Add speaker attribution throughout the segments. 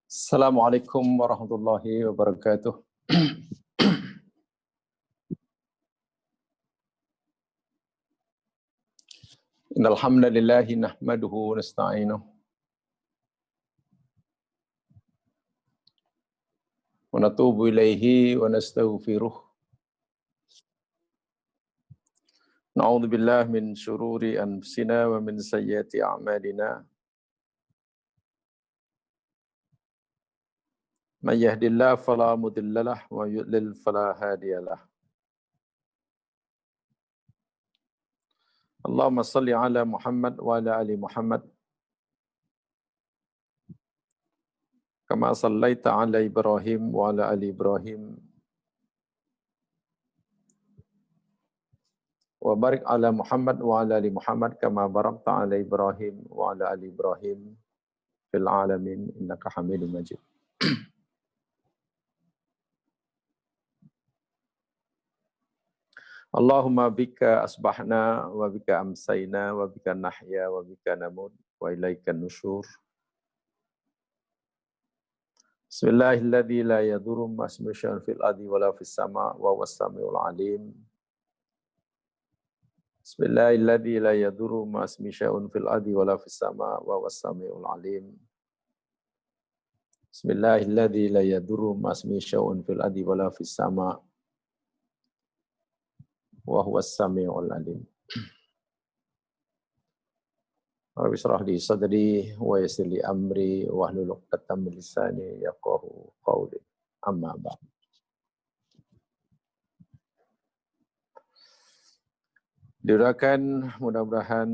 Speaker 1: Assalamualaikum warahmatullahi wabarakatuh. Innal hamdalillahi nahmaduhu wa nasta'inuhu wa natubu ilaihi wa nastaghfiruh. Na'udzu billahi min syururi anfusina wa min sayyiati a'malina. May yahdihillahu fala mudilla lahu wa yudlil fala hadiyalah. Allahumma salli ala Muhammad wa ala ali Muhammad kama sallaita ala Ibrahim wa ala ali Ibrahim wa barik ala Muhammad wa ala ali Muhammad kama barakta ala Ibrahim wa ala ali Ibrahim fil alamin innaka Hamidum Majid. Allahumma bika asbahna wa bika amsayna wa bika nahya wa bika namut wa ilaika nusyur. Bismillahilladzi la yadurru ma'asmihi syai'un fil ardi wa la fis sama' wa huwas samiul alim. Bismillahilladzi la yadurru ma'asmihi syai'un fil ardi wa la fis sama' wa huwas samiul alim. Bismillahilladzi la yadurru ma'asmihi syai'un fil ardi wa la fis sama' wa huwas samiul alim. Rabbi shrah li sadri wa yassir li amri wa hlul 'uqdatam min lisani yafqahu qawli. Amma ba'd. Doakan mudah-mudahan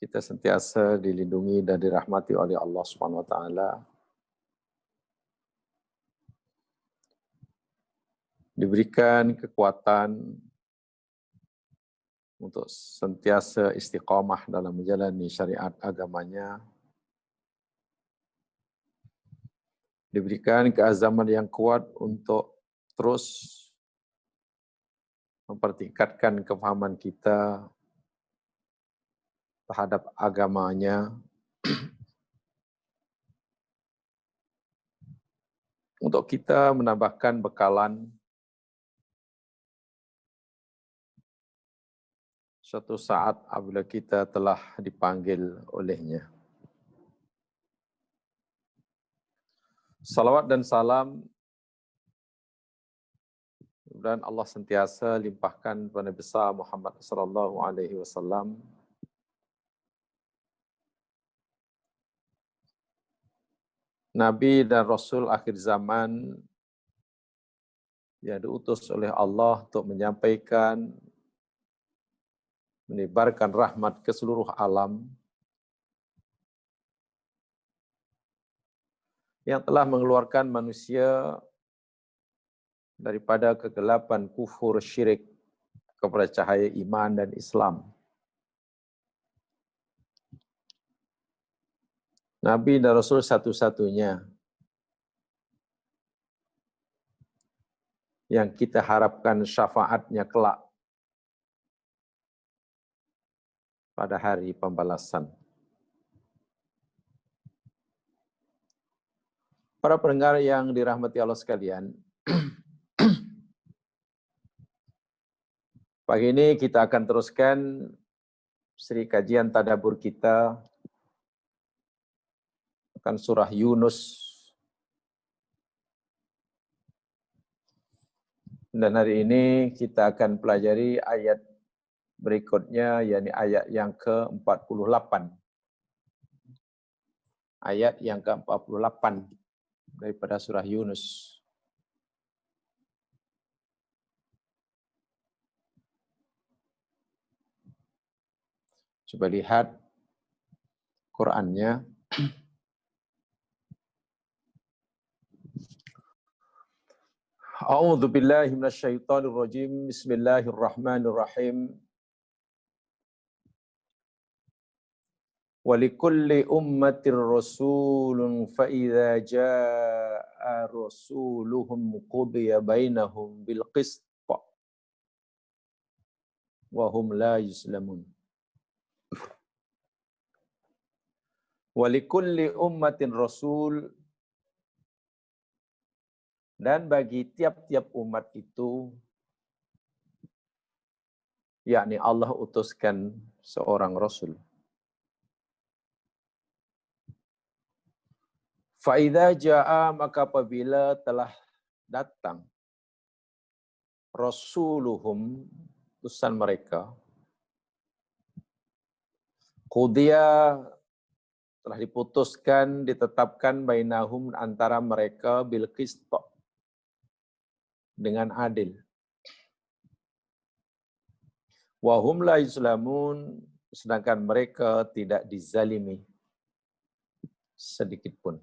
Speaker 1: kita sentiasa dilindungi dan dirahmati oleh Allah Subhanahu wa taala. Diberikan kekuatan untuk sentiasa istiqamah dalam menjalani syariat agamanya. Diberikan keazaman yang kuat untuk terus mempertingkatkan kefahaman kita terhadap agamanya, untuk kita menambahkan bekalan suatu saat apabila kita telah dipanggil olehnya. Salawat dan salam dan Allah sentiasa limpahkan kepada Nabi besar Muhammad sallallahu alaihi wasallam, Nabi dan Rasul akhir zaman yang diutus oleh Allah untuk menyampaikan, menebarkan rahmat ke seluruh alam, yang telah mengeluarkan manusia daripada kegelapan kufur syirik kepada cahaya iman dan Islam. Nabi dan Rasul satu-satunya yang kita harapkan syafaatnya kelak pada hari pembalasan. Para pendengar yang dirahmati Allah sekalian, pagi ini kita akan teruskan seri kajian tadabbur kita akan surah Yunus. Dan hari ini kita akan pelajari ayat berikutnya, yakni ayat yang ke-48. Ayat yang ke-48 daripada surah Yunus. Coba lihat Qur'annya. A'udzu billahi minasyaitonir rajim. Bismillahirrahmanirrahim. Walikulli ummatir rasulun fa idza jaa rasuluhum qudiya bainahum bil qist wa hum la yuslamun. Walikulli ummatin rasul, dan bagi tiap-tiap umat itu, yakni Allah utuskan seorang rasul. Fa'idha ja'a, maka apabila telah datang rasuluhum, utusan mereka, qudiya, telah diputuskan, ditetapkan bainahum, antara mereka, bil qist, dengan adil. Wa hum la yuzlamun, sedangkan mereka tidak dizalimi sedikit pun.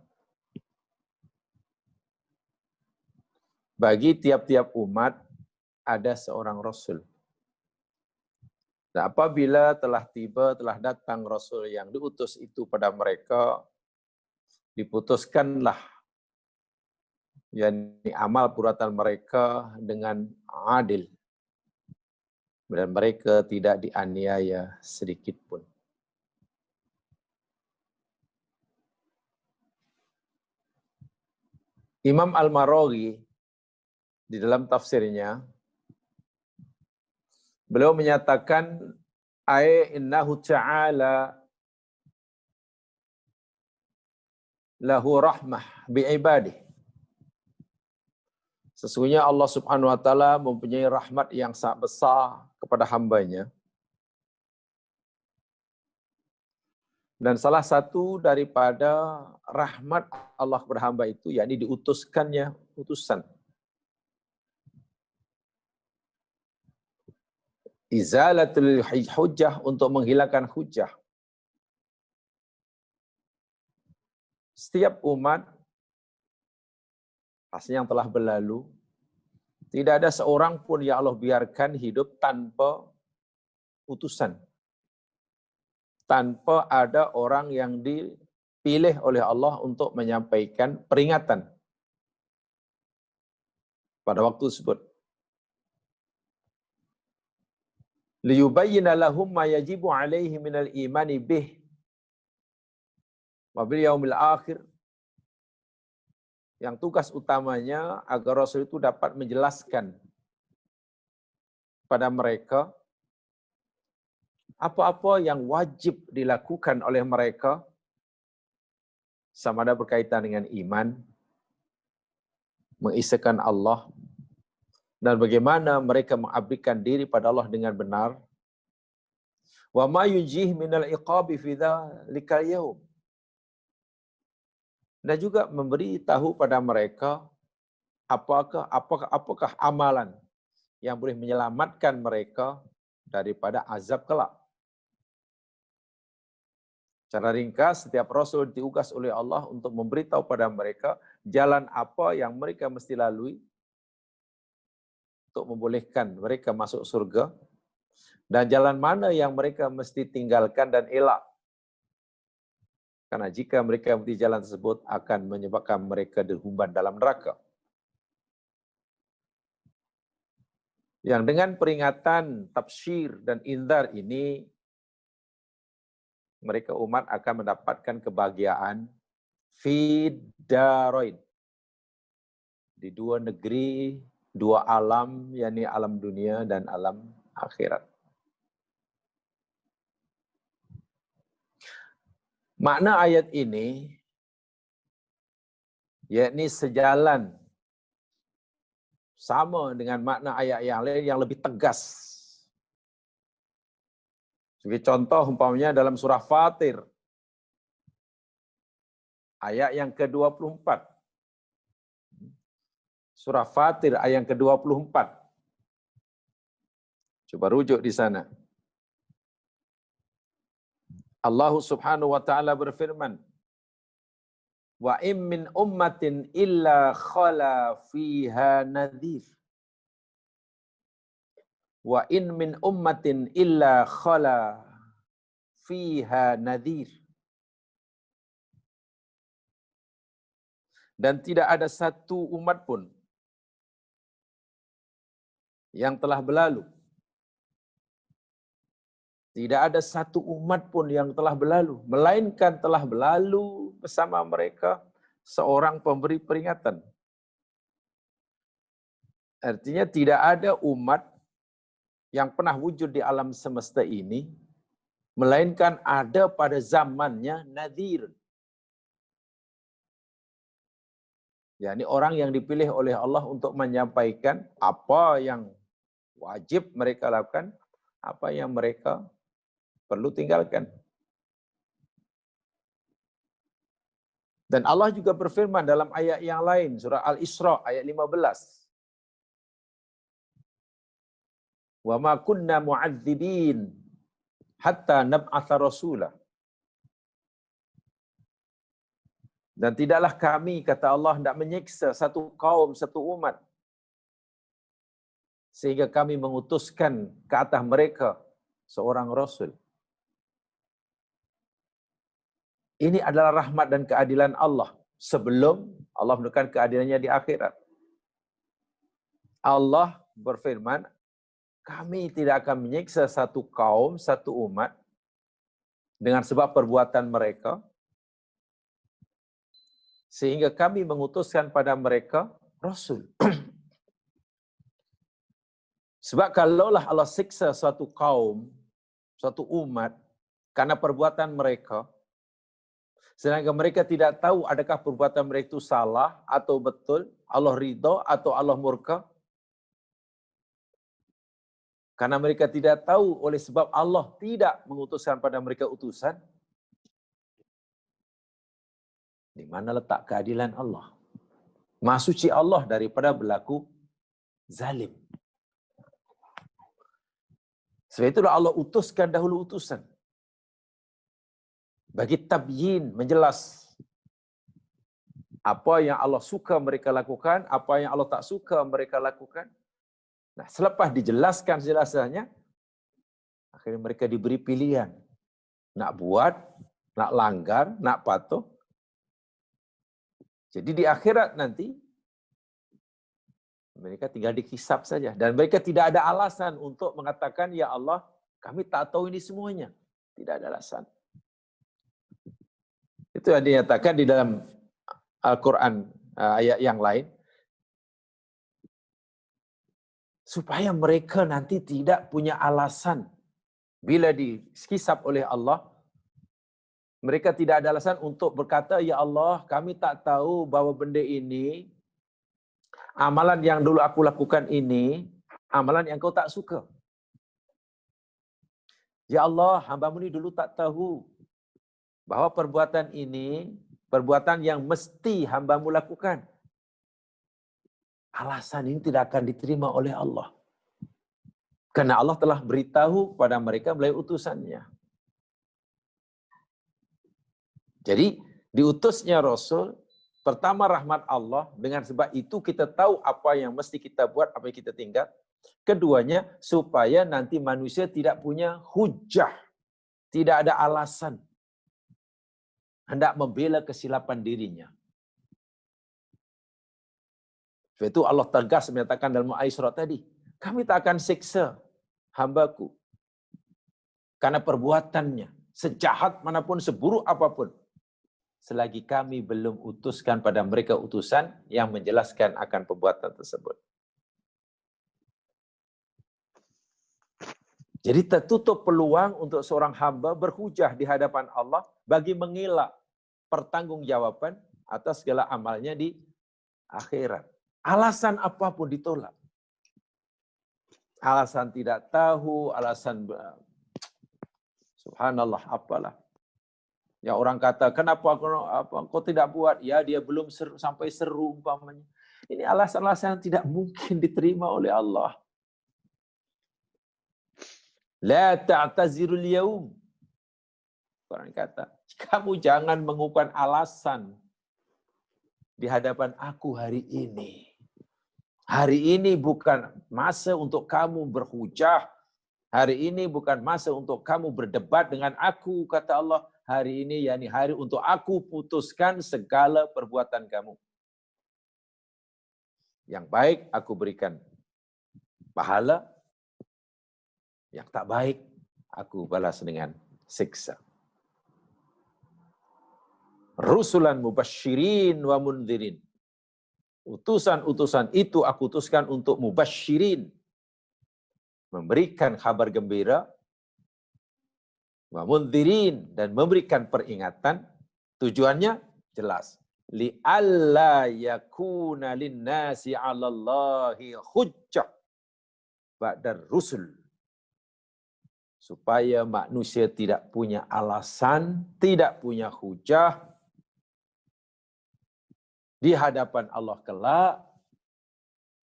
Speaker 1: Bagi tiap-tiap umat ada seorang rasul. Dan apabila telah tiba, telah datang rasul yang diutus itu pada mereka, diputuskanlah yakni amal perbuatan mereka dengan adil, dan mereka tidak dianiaya sedikit pun. Imam Al-Maraghi di dalam tafsirnya, beliau menyatakan, innahu ta'ala lahu rahmah bi'ibadih. Sesungguhnya Allah Subhanahu wa taala mempunyai rahmat yang sangat besar kepada hambanya. Dan salah satu daripada rahmat Allah kepada hamba itu, yakni diutuskannya utusan. Izalatul hujjah, untuk menghilangkan hujjah. Setiap umat, yang telah berlalu, tidak ada seorang pun yang Allah biarkan hidup tanpa utusan. Tanpa ada orang yang dipilih oleh Allah untuk menyampaikan peringatan pada waktu tersebut. Liyubayyina lahum ma yajibu alaihi minal imani bih wa bil yaumil akhir. Yang tugas utamanya agar Rasul itu dapat menjelaskan pada mereka apa-apa yang wajib dilakukan oleh mereka, sama ada berkaitan dengan iman, mengisahkan Allah, dan bagaimana mereka mengabdikan diri pada Allah dengan benar. Wa ma yujih minal iqabi fi dzalikal yaum. Dan juga memberi tahu pada mereka apakah amalan yang boleh menyelamatkan mereka daripada azab kelak. Secara ringkas, setiap Rasul diugas oleh Allah untuk memberitahu pada mereka jalan apa yang mereka mesti lalui untuk membolehkan mereka masuk surga, dan jalan mana yang mereka mesti tinggalkan dan elak. Karena jika mereka mengikuti jalan tersebut akan menyebabkan mereka dihumban dalam neraka. Yang dengan peringatan, tafsir dan indar ini, mereka umat akan mendapatkan kebahagiaan fid darain, di dua negeri, dua alam, yakni alam dunia dan alam akhirat. Makna ayat ini yakni sejalan sama dengan makna ayat yang lain yang lebih tegas. Sebagai contoh, umpamanya dalam surah Fatir, ayat yang ke-24. Surah Fatir ayat yang ke-24. Coba rujuk di sana. Allah Subhanahu wa taala berfirman, wa in min ummatin illa khala fiha nadhir. Wa in min ummatin illa khala fiha nadhir. Dan tidak ada satu umat pun yang telah berlalu Tidak ada satu umat pun yang telah berlalu, melainkan telah berlalu bersama mereka seorang pemberi peringatan. Artinya tidak ada umat yang pernah wujud di alam semesta ini, melainkan ada pada zamannya nadhir. Ya, ini orang yang dipilih oleh Allah untuk menyampaikan apa yang wajib mereka lakukan, apa yang mereka perlu tinggalkan. Dan Allah juga berfirman dalam ayat yang lain, surah Al-Isra ayat 15. Wa ma kunna mu'adzibin hatta nab'atha rasulah. Dan tidaklah kami, kata Allah, hendak menyiksa satu kaum, satu umat, sehingga kami mengutuskan ke atas mereka seorang rasul. Ini adalah rahmat dan keadilan Allah sebelum Allah menunjukkan keadilannya di akhirat. Allah berfirman, kami tidak akan menyiksa satu kaum, satu umat dengan sebab perbuatan mereka, sehingga kami mengutuskan pada mereka rasul. Sebab kalaulah Allah siksa suatu kaum, suatu umat karena perbuatan mereka, sedangkan mereka tidak tahu adakah perbuatan mereka itu salah atau betul, Allah ridha atau Allah murka, karena mereka tidak tahu oleh sebab Allah tidak mengutuskan pada mereka utusan. Di mana letak keadilan Allah? Maha suci Allah daripada berlaku zalim. Sebab itulah Allah utuskan dahulu utusan. Bagi tabyin, menjelas apa yang Allah suka mereka lakukan, apa yang Allah tak suka mereka lakukan. Nah, selepas dijelaskan jelasnya, akhirnya mereka diberi pilihan. Nak buat, nak langgar, nak patuh. Jadi di akhirat nanti, mereka tinggal dikisap saja. Dan mereka tidak ada alasan untuk mengatakan, ya Allah, kami tak tahu ini semuanya. Tidak ada alasan. Itu yang dinyatakan di dalam Al-Quran, ayat yang lain. Supaya mereka nanti tidak punya alasan. Bila dikisap oleh Allah, mereka tidak ada alasan untuk berkata, ya Allah, kami tak tahu bahawa benda ini, amalan yang dulu aku lakukan ini, amalan yang kau tak suka. Ya Allah, hamba-Mu ini dulu tak tahu bahawa perbuatan ini, perbuatan yang mesti hamba-Mu lakukan. Alasan ini tidak akan diterima oleh Allah. Karena Allah telah beritahu kepada mereka melalui utusannya. Jadi, diutusnya Rasul, pertama rahmat Allah, dengan sebab itu kita tahu apa yang mesti kita buat, apa yang kita tinggal. Keduanya, supaya nanti manusia tidak punya hujah, tidak ada alasan hendak membela kesilapan dirinya. Sebab itu Allah tegas menyatakan dalam Al-Isra tadi, kami tak akan siksa hamba-Ku karena perbuatannya, sejahat manapun, seburuk apapun, selagi kami belum utuskan pada mereka utusan yang menjelaskan akan perbuatan tersebut. Jadi tertutup peluang untuk seorang hamba berhujah di hadapan Allah bagi mengelak pertanggungjawaban atas segala amalnya di akhirat. Alasan apapun ditolak. Alasan tidak tahu, alasan subhanallah, apalah. Ya orang kata, kenapa kau tidak buat? Ya dia belum sampai seru umpamanya. Ini alasan-alasan yang tidak mungkin diterima oleh Allah. La ta'tazirul yaum. Orang kata, kamu jangan mengumpulkan alasan di hadapan aku hari ini. Hari ini bukan masa untuk kamu berhujah. Hari ini bukan masa untuk kamu berdebat dengan aku, kata Allah. Hari ini yakni hari untuk aku putuskan segala perbuatan kamu. Yang baik aku berikan pahala, yang tak baik aku balas dengan siksa. Rusulan mubasyirin wa mundhirin. Utusan-utusan itu aku utuskan untuk mubasyirin, memberikan kabar gembira, wa mundhirin, dan memberikan peringatan. Tujuannya jelas. Li'alla yakuna linnasi 'alallahi hujjah ba'dar rusul. Supaya manusia tidak punya alasan, tidak punya hujah di hadapan Allah kelak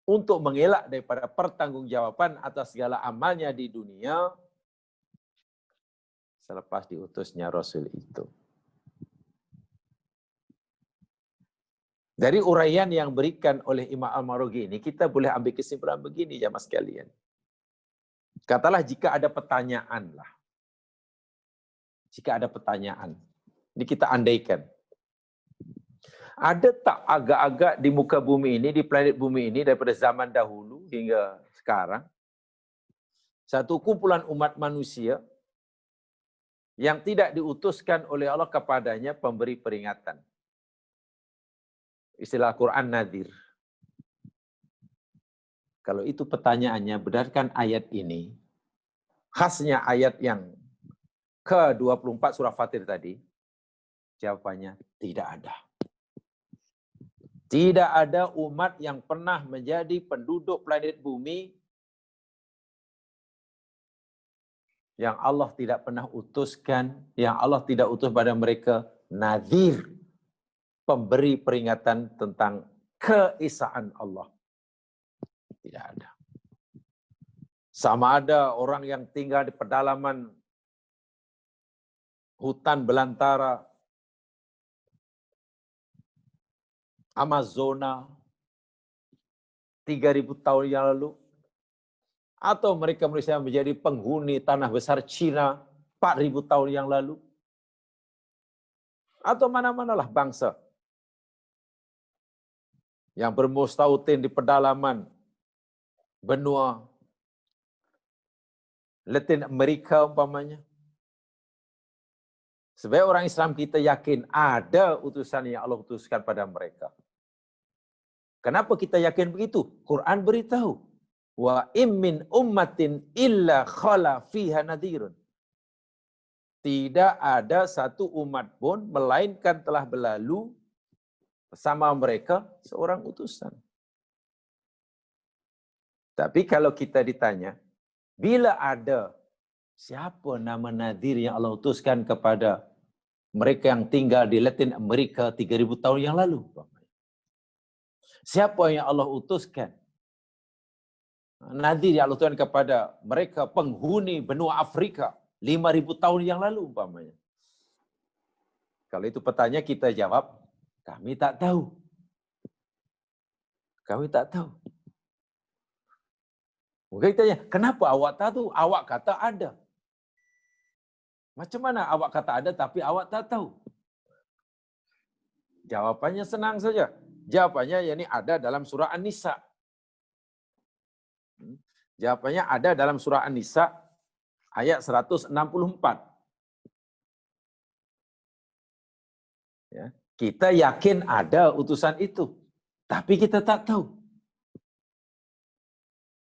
Speaker 1: untuk mengelak daripada pertanggungjawaban atas segala amalnya di dunia selepas diutusnya Rasul itu. Dari uraian yang berikan oleh Imam Al-Marughi ini, kita boleh ambil kesimpulan begini, jamaah sekalian. Katalah jika ada pertanyaan lah. Jika ada pertanyaan. Ini kita andaikan. Ada tak agak-agak di muka bumi ini, di planet bumi ini, daripada zaman dahulu hingga sekarang, satu kumpulan umat manusia yang tidak diutuskan oleh Allah kepadanya pemberi peringatan. Istilah Quran Nadhir. Kalau itu pertanyaannya, berdasarkan ayat ini, khasnya ayat yang ke-24 surah Fatir tadi, jawabannya tidak ada. Tidak ada umat yang pernah menjadi penduduk planet bumi yang Allah tidak pernah utuskan, yang Allah tidak utus pada mereka nadhir, pemberi peringatan tentang keesaan Allah. Tidak ada. Sama ada orang yang tinggal di pedalaman hutan belantara, Amazona, 3.000 tahun yang lalu, atau mereka menjadi penghuni tanah besar Cina 4.000 tahun yang lalu, atau mana-manalah bangsa yang bermustautin di pedalaman benua Latin Amerika umpamanya. Sebagai orang Islam kita yakin ada utusan yang Allah utuskan pada mereka. Kenapa kita yakin begitu? Quran beritahu, wa immin ummatin illa khala fiha nadhirun. Tidak ada satu umat pun melainkan telah berlalu bersama mereka seorang utusan. Tapi kalau kita ditanya, bila ada siapa nama nadhir yang Allah utuskan kepada mereka yang tinggal di Latin Amerika 3.000 tahun yang lalu? Siapa yang Allah utuskan nadhir yang Allah utuskan kepada mereka penghuni benua Afrika 5.000 tahun yang lalu umpamanya? Kalau itu pertanyaan kita jawab, kami tak tahu. Kami tak tahu. Mungkin kita tanya, kenapa awak tak tahu? Awak kata ada. Macam mana awak kata ada tapi awak tak tahu? Jawapannya senang saja. Jawapannya yakni ada dalam surah An-Nisa. Jawabannya ada dalam surah An-Nisa ayat 164. Ya, kita yakin ada utusan itu, tapi kita tak tahu.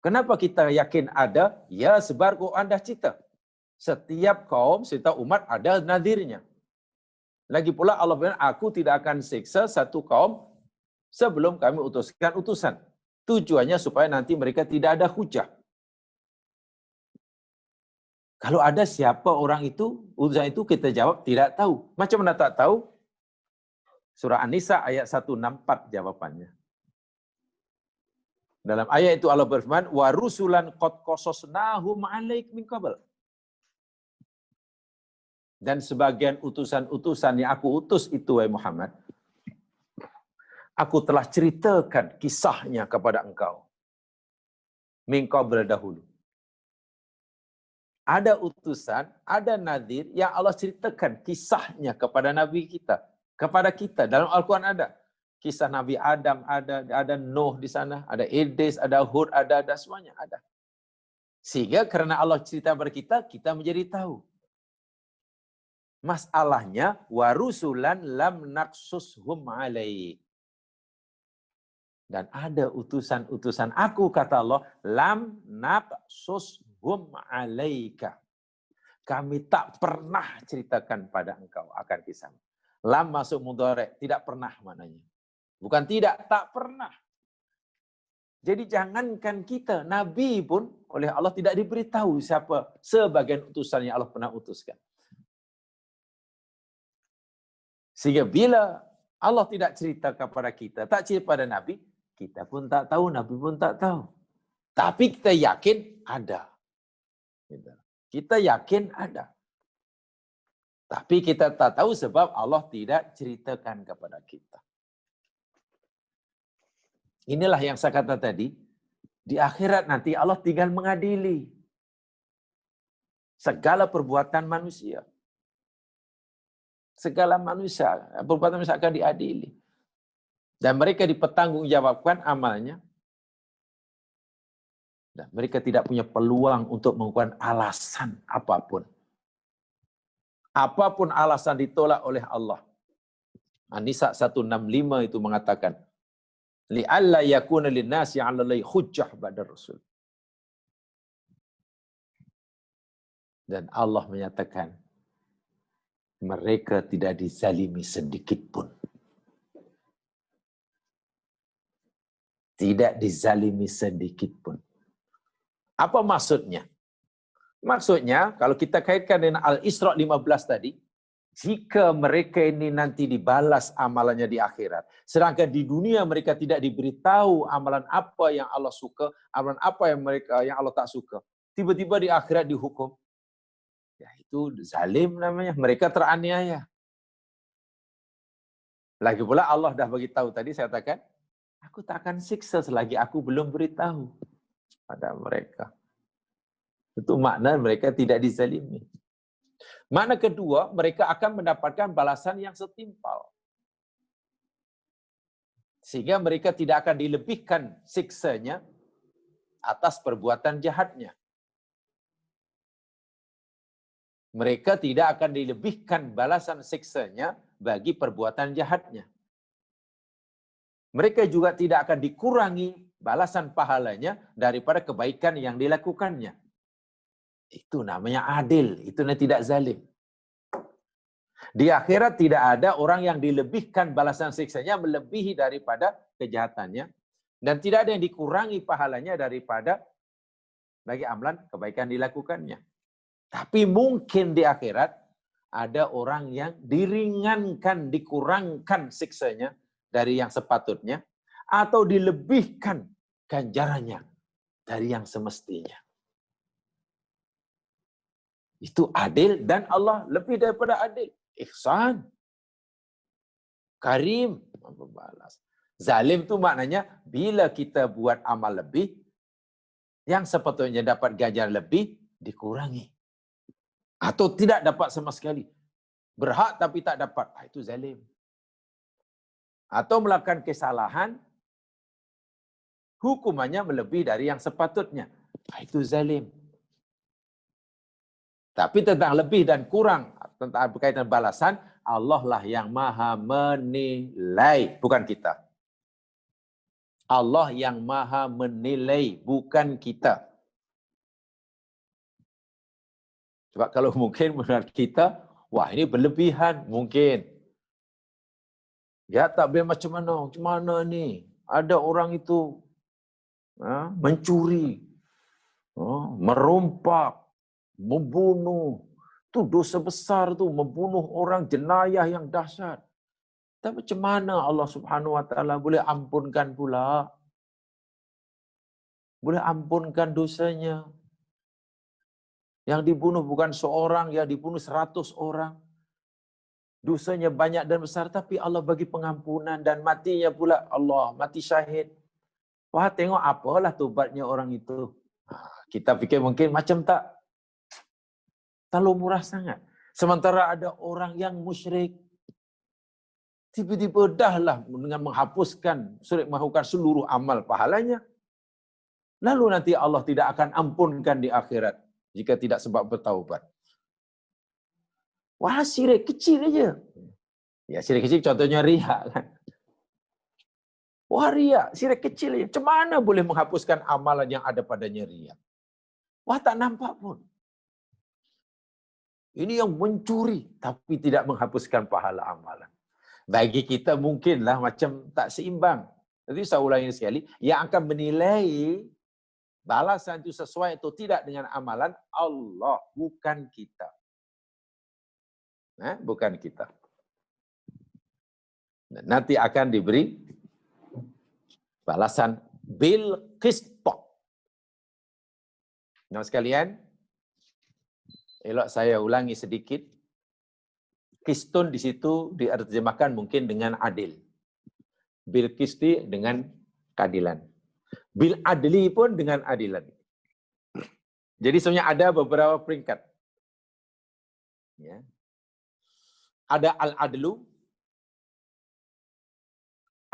Speaker 1: Kenapa kita yakin ada? Ya, sebab Quran dah cerita. Setiap kaum, setiap umat ada nadhirnya. Lagi pula Allah berfirman, aku tidak akan siksa satu kaum sebelum kami utuskan utusan. Tujuannya supaya nanti mereka tidak ada hujah. Kalau ada siapa orang itu, utusan itu, kita jawab tidak tahu. Macam mana tak tahu? Surah An-Nisa ayat 164 jawabannya. Dalam ayat itu Allah berfirman, wa rusulan qad qasasnahum 'alaik min qabl. Dan sebagian utusan-utusan yang aku utus itu, wahai Muhammad, aku telah ceritakan kisahnya kepada engkau. Min qabl dahulu. Ada utusan, ada nadhir yang Allah ceritakan kisahnya kepada Nabi kita. Kepada kita, dalam Al-Quran ada. Kisah Nabi Adam ada Nuh di sana, ada Idris, ada Hud, ada semuanya ada. Sehingga karena Allah cerita kepada kita, kita menjadi tahu. Masalahnya, warusulan lam naqsushum alaik. Dan ada utusan-utusan aku, kata Allah, lam naqsushum alaika. Kami tak pernah ceritakan pada engkau akan kisah. Lam masuk mudhari', tidak pernah maknanya. Bukan tidak, tak pernah. Jadi jangankan kita, Nabi pun oleh Allah tidak diberitahu siapa sebagian utusan yang Allah pernah utuskan. Sehingga bila Allah tidak cerita kepada kita, tak cerita pada Nabi, kita pun tak tahu, Nabi pun tak tahu. Tapi kita yakin ada. Kita yakin ada. Tapi kita tak tahu sebab Allah tidak ceritakan kepada kita. Inilah yang saya kata tadi, di akhirat nanti Allah tinggal mengadili segala perbuatan manusia. Segala manusia, perbuatan manusia akan diadili. Dan mereka dipertanggungjawabkan amalnya. Dan mereka tidak punya peluang untuk melakukan alasan apapun. Apapun alasan ditolak oleh Allah. An-Nisa 165 itu mengatakan, li'alla yakuna linnasi 'ala Allahi hujjah ba'da rasul. Dan Allah menyatakan, mereka tidak dizalimi sedikit pun. Tidak dizalimi sedikit pun. Apa maksudnya? Maksudnya, kalau kita kaitkan dengan Al-Isra 15 tadi, jika mereka ini nanti dibalas amalannya di akhirat, sedangkan di dunia mereka tidak diberitahu amalan apa yang Allah suka, amalan apa yang Allah tak suka, tiba-tiba di akhirat dihukum, ya itu zalim namanya, mereka teraniaya. Lagi pula Allah dah bagi tahu tadi, saya katakan, aku tak akan siksa selagi aku belum beritahu pada mereka. Itu makna mereka tidak dizalimi. Makna kedua, mereka akan mendapatkan balasan yang setimpal. Sehingga mereka tidak akan dilebihkan siksanya atas perbuatan jahatnya. Mereka tidak akan dilebihkan balasan siksanya bagi perbuatan jahatnya. Mereka juga tidak akan dikurangi balasan pahalanya daripada kebaikan yang dilakukannya. Itu namanya adil, itu namanya tidak zalim. Di akhirat tidak ada orang yang dilebihkan balasan siksanya melebihi daripada kejahatannya, dan tidak ada yang dikurangi pahalanya daripada bagi amalan kebaikan dilakukannya. Tapi mungkin di akhirat ada orang yang diringankan, dikurangkan siksanya dari yang sepatutnya, atau dilebihkan ganjarannya dari yang semestinya. Itu adil, dan Allah lebih daripada adil. Ihsan. Karim. Membalas. Zalim itu maknanya bila kita buat amal lebih, yang sepatutnya dapat ganjaran lebih, dikurangi. Atau tidak dapat sama sekali. Berhak tapi tak dapat. Itu zalim. Atau melakukan kesalahan, hukumannya melebihi dari yang sepatutnya. Itu zalim. Tapi tentang lebih dan kurang, tentang berkaitan balasan, Allah lah yang maha menilai, bukan kita. Allah yang maha menilai, bukan kita. Sebab kalau mungkin menurut kita, wah ini berlebihan, mungkin. Ya tak boleh macam mana ni? Ada orang itu mencuri, merompak, membunuh. Itu dosa besar tu, membunuh orang, jenayah yang dahsyat. Tapi macam mana Allah Subhanahu Wa Taala boleh ampunkan pula? Boleh ampunkan dosanya. Yang dibunuh bukan seorang, yang dibunuh 100 orang. Dosanya banyak dan besar, tapi Allah bagi pengampunan, dan matinya pula Allah mati syahid. Wah, tengok apalah tobatnya orang itu. Kita fikir mungkin macam tak. Terlalu murah sangat. Sementara ada orang yang musyrik, tiba-tiba dahlah dengan menghapuskan, sulit melakukan seluruh amal pahalanya. Lalu nanti Allah tidak akan ampunkan di akhirat jika tidak sebab bertaubat. Wah, syirik kecil aja. Ya, syirik kecil contohnya riya kan. Wah, riya, syirik kecil aja. Macam mana boleh menghapuskan amalan yang ada padanya riya? Wah, tak nampak pun. Ini yang mencuri tapi tidak menghapuskan pahala amalan. Bagi kita mungkinlah macam tak seimbang. Jadi saya ulangi sekali, yang akan menilai balasan itu sesuai atau tidak dengan amalan Allah, bukan kita. Bukan kita. Nanti akan diberi balasan bil qist. Nah sekalian, elok saya ulangi sedikit. Qistun di situ diterjemahkan mungkin dengan adil. Bil qisti dengan keadilan. Bil adli pun dengan adilan. Jadi sebenarnya ada beberapa peringkat. Ya. Ada al-adlu,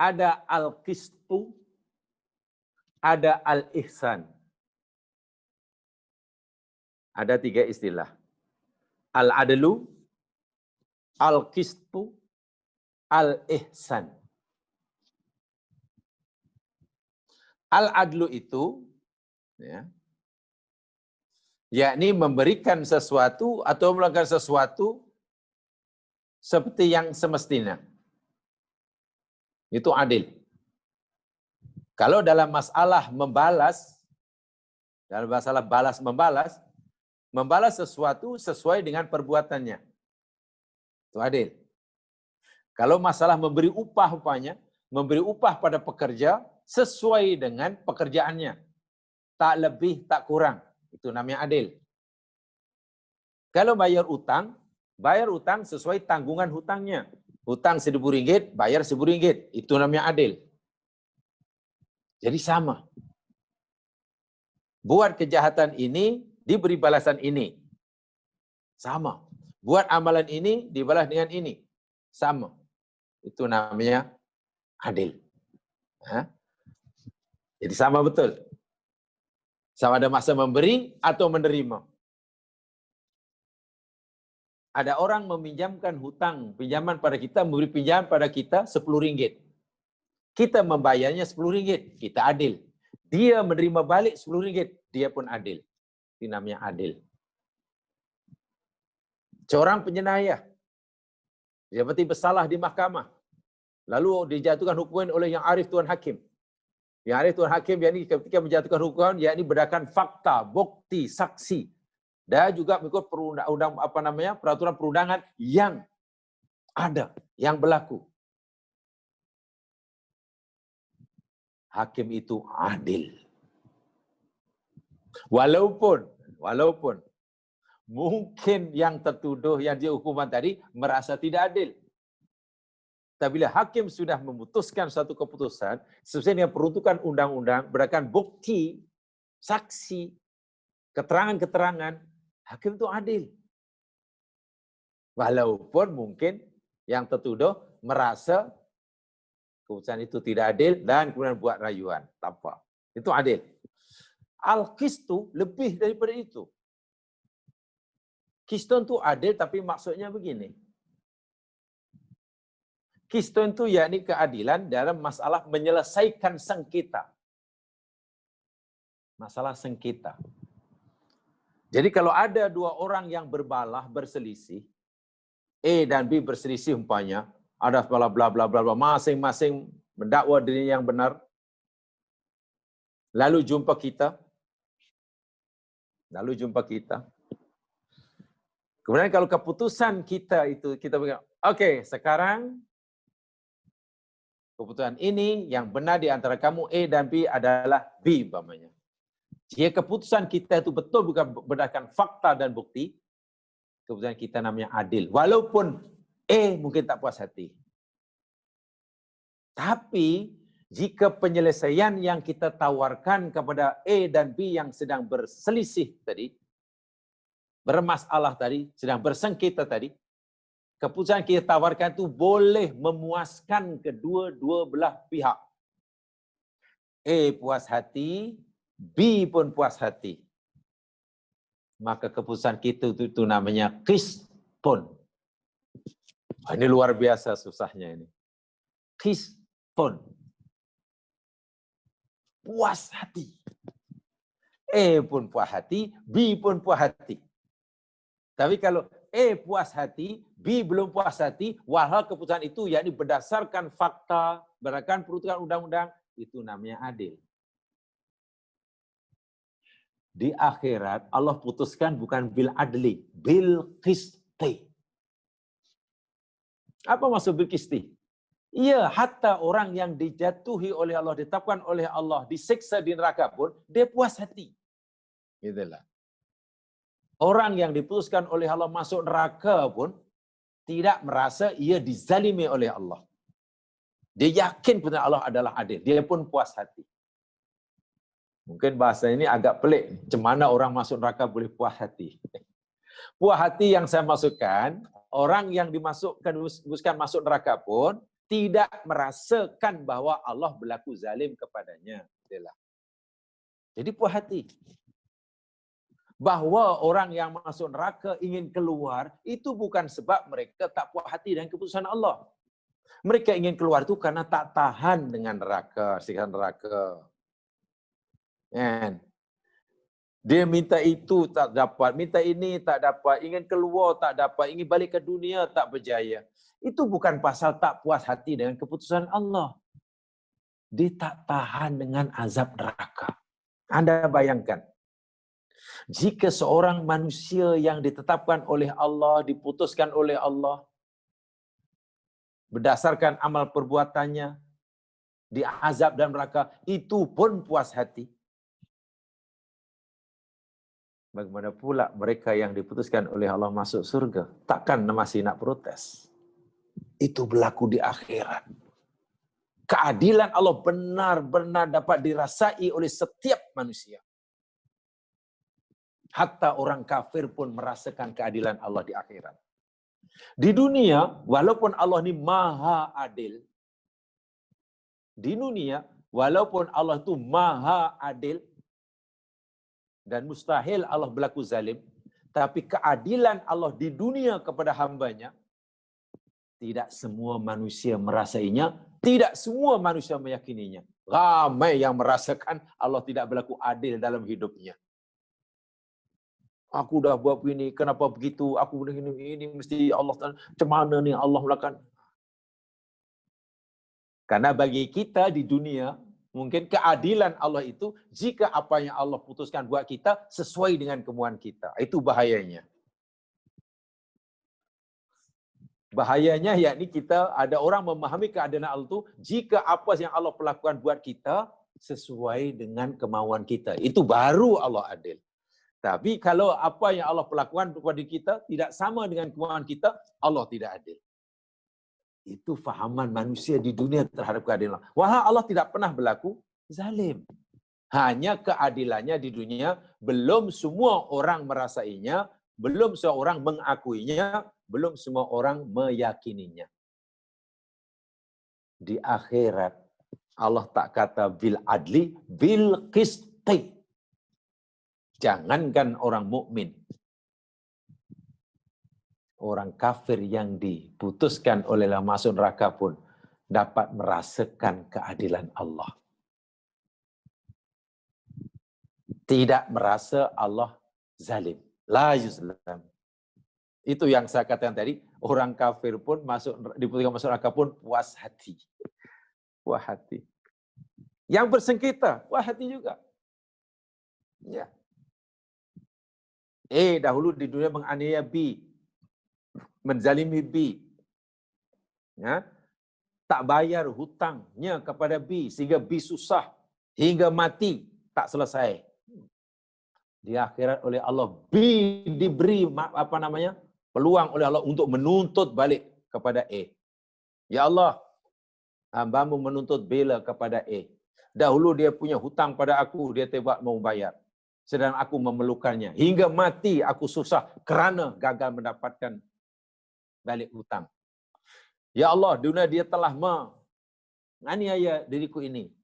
Speaker 1: ada al-qistu, ada al-ihsan. Ada 3 istilah. Al-adlu, al-qistu, al-ihsan. Al-adlu itu ya, yakni memberikan sesuatu atau melakukan sesuatu seperti yang semestinya. Itu adil. Kalau dalam masalah membalas, dalam masalah balas-membalas, membalas sesuatu sesuai dengan perbuatannya. Itu adil. Kalau masalah memberi upah upahnya, memberi upah pada pekerja sesuai dengan pekerjaannya. Tak lebih, tak kurang. Itu namanya adil. Kalau bayar utang sesuai tanggungan hutangnya. Hutang RM1.000, bayar RM1.000. Itu namanya adil. Jadi sama. Buat kejahatan ini, diberi balasan ini. Sama. Buat amalan ini, dibalas dengan ini. Sama. Itu namanya adil. Jadi sama betul. Sama ada masa memberi atau menerima. Ada orang meminjamkan hutang, pinjaman pada kita, memberi pinjaman pada kita RM10. Kita membayarnya RM10, kita adil. Dia menerima balik RM10, dia pun adil. Ini namanya adil. Seorang penjenayah, dia berarti bersalah di mahkamah. Lalu dijatuhkan hukuman oleh yang arif Tuan Hakim. Yang arif Tuan Hakim, yakni ketika menjatuhkan hukuman, yakni berdasarkan fakta, bukti, saksi. Dan juga mengikut peraturan perundangan yang ada, yang berlaku. Hakim itu adil. Walaupun mungkin yang tertuduh yang dihukuman tadi merasa tidak adil. Tapi bila hakim sudah memutuskan satu keputusan sesuai dengan peruntukan undang-undang, berdasarkan bukti, saksi, keterangan-keterangan, hakim itu adil. Walaupun mungkin yang tertuduh merasa keputusan itu tidak adil dan kemudian buat rayuan. Tak apa. Itu adil. Al-qistu lebih daripada itu. Qistun itu adil tapi maksudnya begini. Qistun itu yakni keadilan dalam masalah menyelesaikan sengketa. Masalah sengketa. Jadi kalau ada 2 orang yang berbalah, berselisih, A dan B berselisih umpamanya, ada bla bla bla bla bla, masing-masing mendakwa dirinya yang benar. Lalu jumpa kita. Kemudian kalau keputusan kita itu, kita bilang, okey, sekarang keputusan ini yang benar di antara kamu A dan B adalah B umpamanya. Jika keputusan kita itu betul bukan berdasarkan fakta dan bukti, keputusan kita namanya adil. Walaupun A mungkin tak puas hati. Tapi jika penyelesaian yang kita tawarkan kepada A dan B yang sedang berselisih tadi, bermasalah tadi, sedang bersengketa tadi, keputusan kita tawarkan itu boleh memuaskan kedua-dua belah pihak. A puas hati, B pun puas hati. Maka keputusan kita itu namanya qisṭun. Ini luar biasa susahnya ini. Qisṭun. Puas hati. A pun puas hati, B pun puas hati. Tapi kalau A puas hati, B belum puas hati, walau keputusan itu yakni berdasarkan fakta, berdasarkan peruntukan undang-undang, itu namanya adil. Di akhirat Allah putuskan bukan bil adli, bil qisti. Apa maksud bil qisti? Iya, hatta orang yang dijatuhi oleh Allah, ditetapkan oleh Allah, disiksa di neraka pun, dia puas hati. Gitulah. Orang yang diputuskan oleh Allah masuk neraka pun, tidak merasa ia dizalimi oleh Allah. Dia yakin benar Allah adalah adil. Dia pun puas hati. Mungkin bahasa ini agak pelik. Macam mana orang masuk neraka boleh puas hati? Puas hati yang saya masukkan, orang yang dimasukkan masuk neraka pun tidak merasakan bahwa Allah berlaku zalim kepadanya. Jadi puas hati. Bahwa orang yang masuk neraka ingin keluar, itu bukan sebab mereka tak puas hati dengan keputusan Allah. Mereka ingin keluar itu karena tak tahan dengan neraka, siksa neraka. Dia minta itu tak dapat, minta ini tak dapat, ingin keluar tak dapat, ingin balik ke dunia tak berjaya. Itu bukan pasal tak puas hati dengan keputusan Allah. Dia tak tahan dengan azab neraka. Anda bayangkan, jika seorang manusia yang ditetapkan oleh Allah, diputuskan oleh Allah, berdasarkan amal perbuatannya, diazab dalam neraka, itu pun puas hati. Bagaimana pula mereka yang diputuskan oleh Allah masuk surga? Takkan masih nak protes? Itu berlaku di akhirat. Keadilan Allah benar-benar dapat dirasai oleh setiap manusia. Hatta orang kafir pun merasakan keadilan Allah di akhirat. Di dunia, walaupun Allah ini maha adil, di dunia, walaupun Allah itu maha adil, dan mustahil Allah berlaku zalim, tapi keadilan Allah di dunia kepada hambanya, tidak semua manusia merasainya, tidak semua manusia meyakininya. Ramai yang merasakan Allah tidak berlaku adil dalam hidupnya. Aku dah buat begini, kenapa begitu? Aku ini mesti Allah, macam mana ni Allah melakukan? Karena bagi kita di dunia, mungkin keadilan Allah itu jika apa yang Allah putuskan buat kita sesuai dengan kemauan kita. Itu bahayanya. Bahayanya yakni kita ada orang memahami keadilan Allah itu jika apa yang Allah perlakukan buat kita sesuai dengan kemauan kita. Itu baru Allah adil. Tapi kalau apa yang Allah perlakukan kepada kita tidak sama dengan kemauan kita, Allah tidak adil. Itu fahaman manusia di dunia terhadap keadilan. Wahai Allah tidak pernah berlaku zalim. Hanya keadilannya di dunia, belum semua orang merasainya, belum semua orang mengakuinya, belum semua orang meyakininya. Di akhirat, Allah tak kata bil adli, bil qisti. Jangankan orang mukmin, orang kafir yang diputuskan oleh Allah masuk neraka pun dapat merasakan keadilan Allah. Tidak merasa Allah zalim. La yuzlam. Itu yang saya katakan tadi, orang kafir pun diputuskan masuk neraka pun puas hati. Puas hati. Yang bersengketa, puas hati juga. Ya. Dahulu di dunia menganiaya B, menzalimi B, ya, tak bayar hutangnya kepada B sehingga B susah hingga mati tak selesai. Di akhirat oleh Allah B diberi peluang oleh Allah untuk menuntut balik kepada A. Ya Allah, hamba-Mu menuntut bela kepada A. Dahulu dia punya hutang pada aku, dia tidak mau bayar. Sedang aku memerlukannya. Hingga mati aku susah kerana gagal mendapatkan balik hutang. Ya Allah, dunia dia telah menganiaya diriku ini.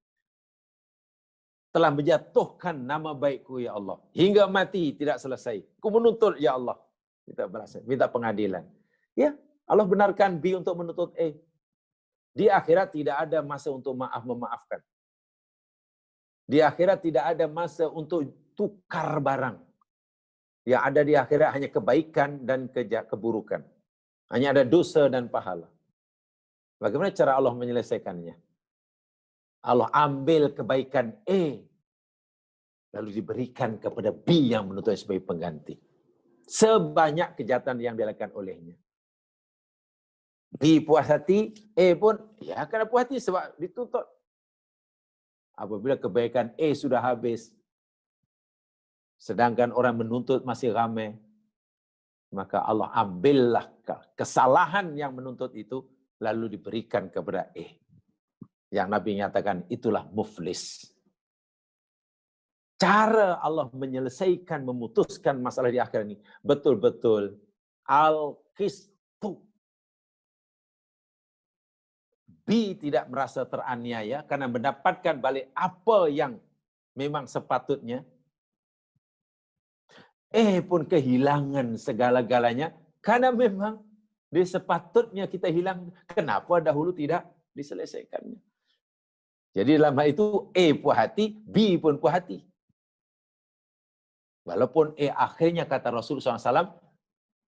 Speaker 1: telah menjatuhkan nama baikku ya Allah. Hingga mati tidak selesai. Ku menuntut ya Allah. Minta pengadilan. Ya, Allah benarkan B untuk menuntut A. Di akhirat tidak ada masa untuk memaafkan. Di akhirat tidak ada masa untuk tukar barang. Yang ada di akhirat hanya kebaikan dan keburukan. Hanya ada dosa dan pahala. Bagaimana cara Allah menyelesaikannya? Allah ambil kebaikan A, lalu diberikan kepada B yang menuntut sebagai pengganti. Sebanyak kejahatan yang dilakukan olehnya. B puas hati, A pun ya akan puas hati sebab dituntut. Apabila kebaikan A sudah habis, sedangkan orang menuntut masih ramai, maka Allah ambillah kesalahan yang menuntut itu, lalu diberikan kepada A. Yang Nabi nyatakan, itulah muflis. Cara Allah menyelesaikan, memutuskan masalah di akhir ini, betul-betul al-qistu. B tidak merasa teraniaya karena mendapatkan balik apa yang memang sepatutnya. Pun kehilangan segala-galanya karena memang sepatutnya kita hilang. Kenapa dahulu tidak diselesaikannya? Jadi dalam hal itu A puas hati, B pun puas hati. Walaupun akhirnya kata Rasulullah SAW,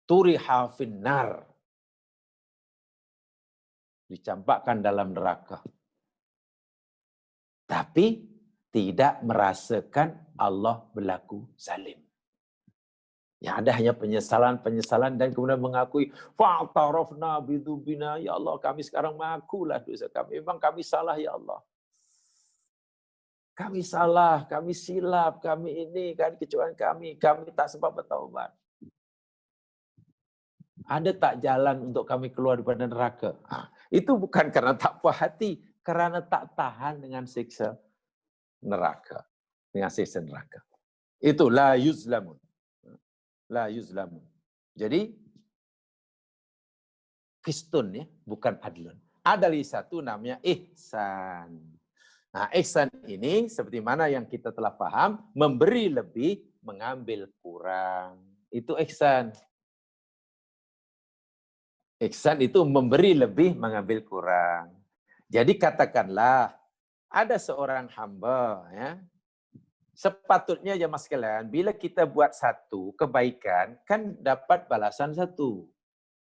Speaker 1: turiha finnar, dicampakkan dalam neraka. Tapi tidak merasakan Allah berlaku zalim. Yang ada hanya penyesalan dan kemudian mengakui, fa'tarafna bidubina, ya Allah kami sekarang mengakulah dosa kami. Memang kami salah ya Allah. Kami salah, kami silap, kami ini kan kecuali kami tak sempat bertaubat. Ada tak jalan untuk kami keluar daripada neraka? Itu bukan karena tak puas hati, karena tak tahan dengan siksa neraka. Dengan siksa neraka. Itu la yuzlamun. La yuzlamun. Jadi, qistun ya, bukan adlun. Ada lagi satu namanya ihsan. Nah, ihsan ini seperti mana yang kita telah paham, memberi lebih, mengambil kurang. Itu ihsan. Ihsan itu memberi lebih, mengambil kurang. Jadi katakanlah, ada seorang hamba, ya, sepatutnya jemaah sekalian, bila kita buat satu kebaikan, kan dapat balasan satu.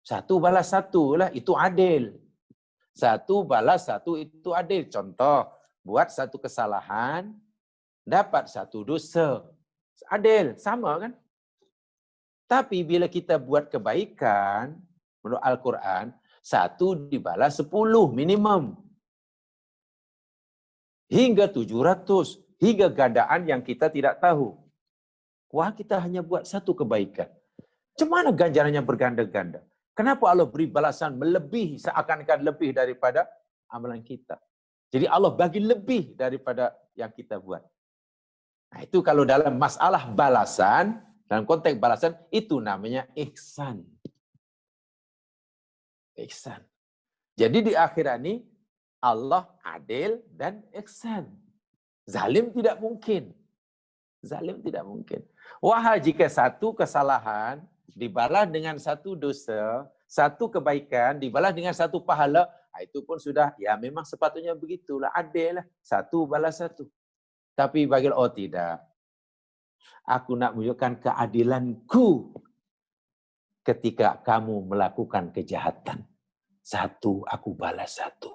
Speaker 1: Satu balas satu lah, itu adil. Satu balas satu, itu adil. Contoh, buat satu kesalahan, dapat satu dosa. Adil, sama kan? Tapi bila kita buat kebaikan, menurut Al-Quran, satu dibalas 10 minimum. Hingga 700, hingga gandaan yang kita tidak tahu. Wah, kita hanya buat satu kebaikan. Macam mana ganjarannya berganda-ganda? Kenapa Allah beri balasan melebihi, seakan-akan lebih daripada amalan kita? Jadi Allah bagi lebih daripada yang kita buat. Nah, itu kalau dalam masalah balasan, dalam konteks balasan, itu namanya ihsan. Ihsan. Jadi di akhirat ini, Allah adil dan ihsan. Zalim tidak mungkin. Zalim tidak mungkin. Wah, jika satu kesalahan dibalas dengan satu dosa, satu kebaikan dibalas dengan satu pahala, itu pun sudah, ya memang sepatutnya begitulah, adil lah. Satu balas satu. Tapi bagi Allah, tidak. Aku nak menunjukkan keadilanku ketika kamu melakukan kejahatan. Satu, aku balas satu.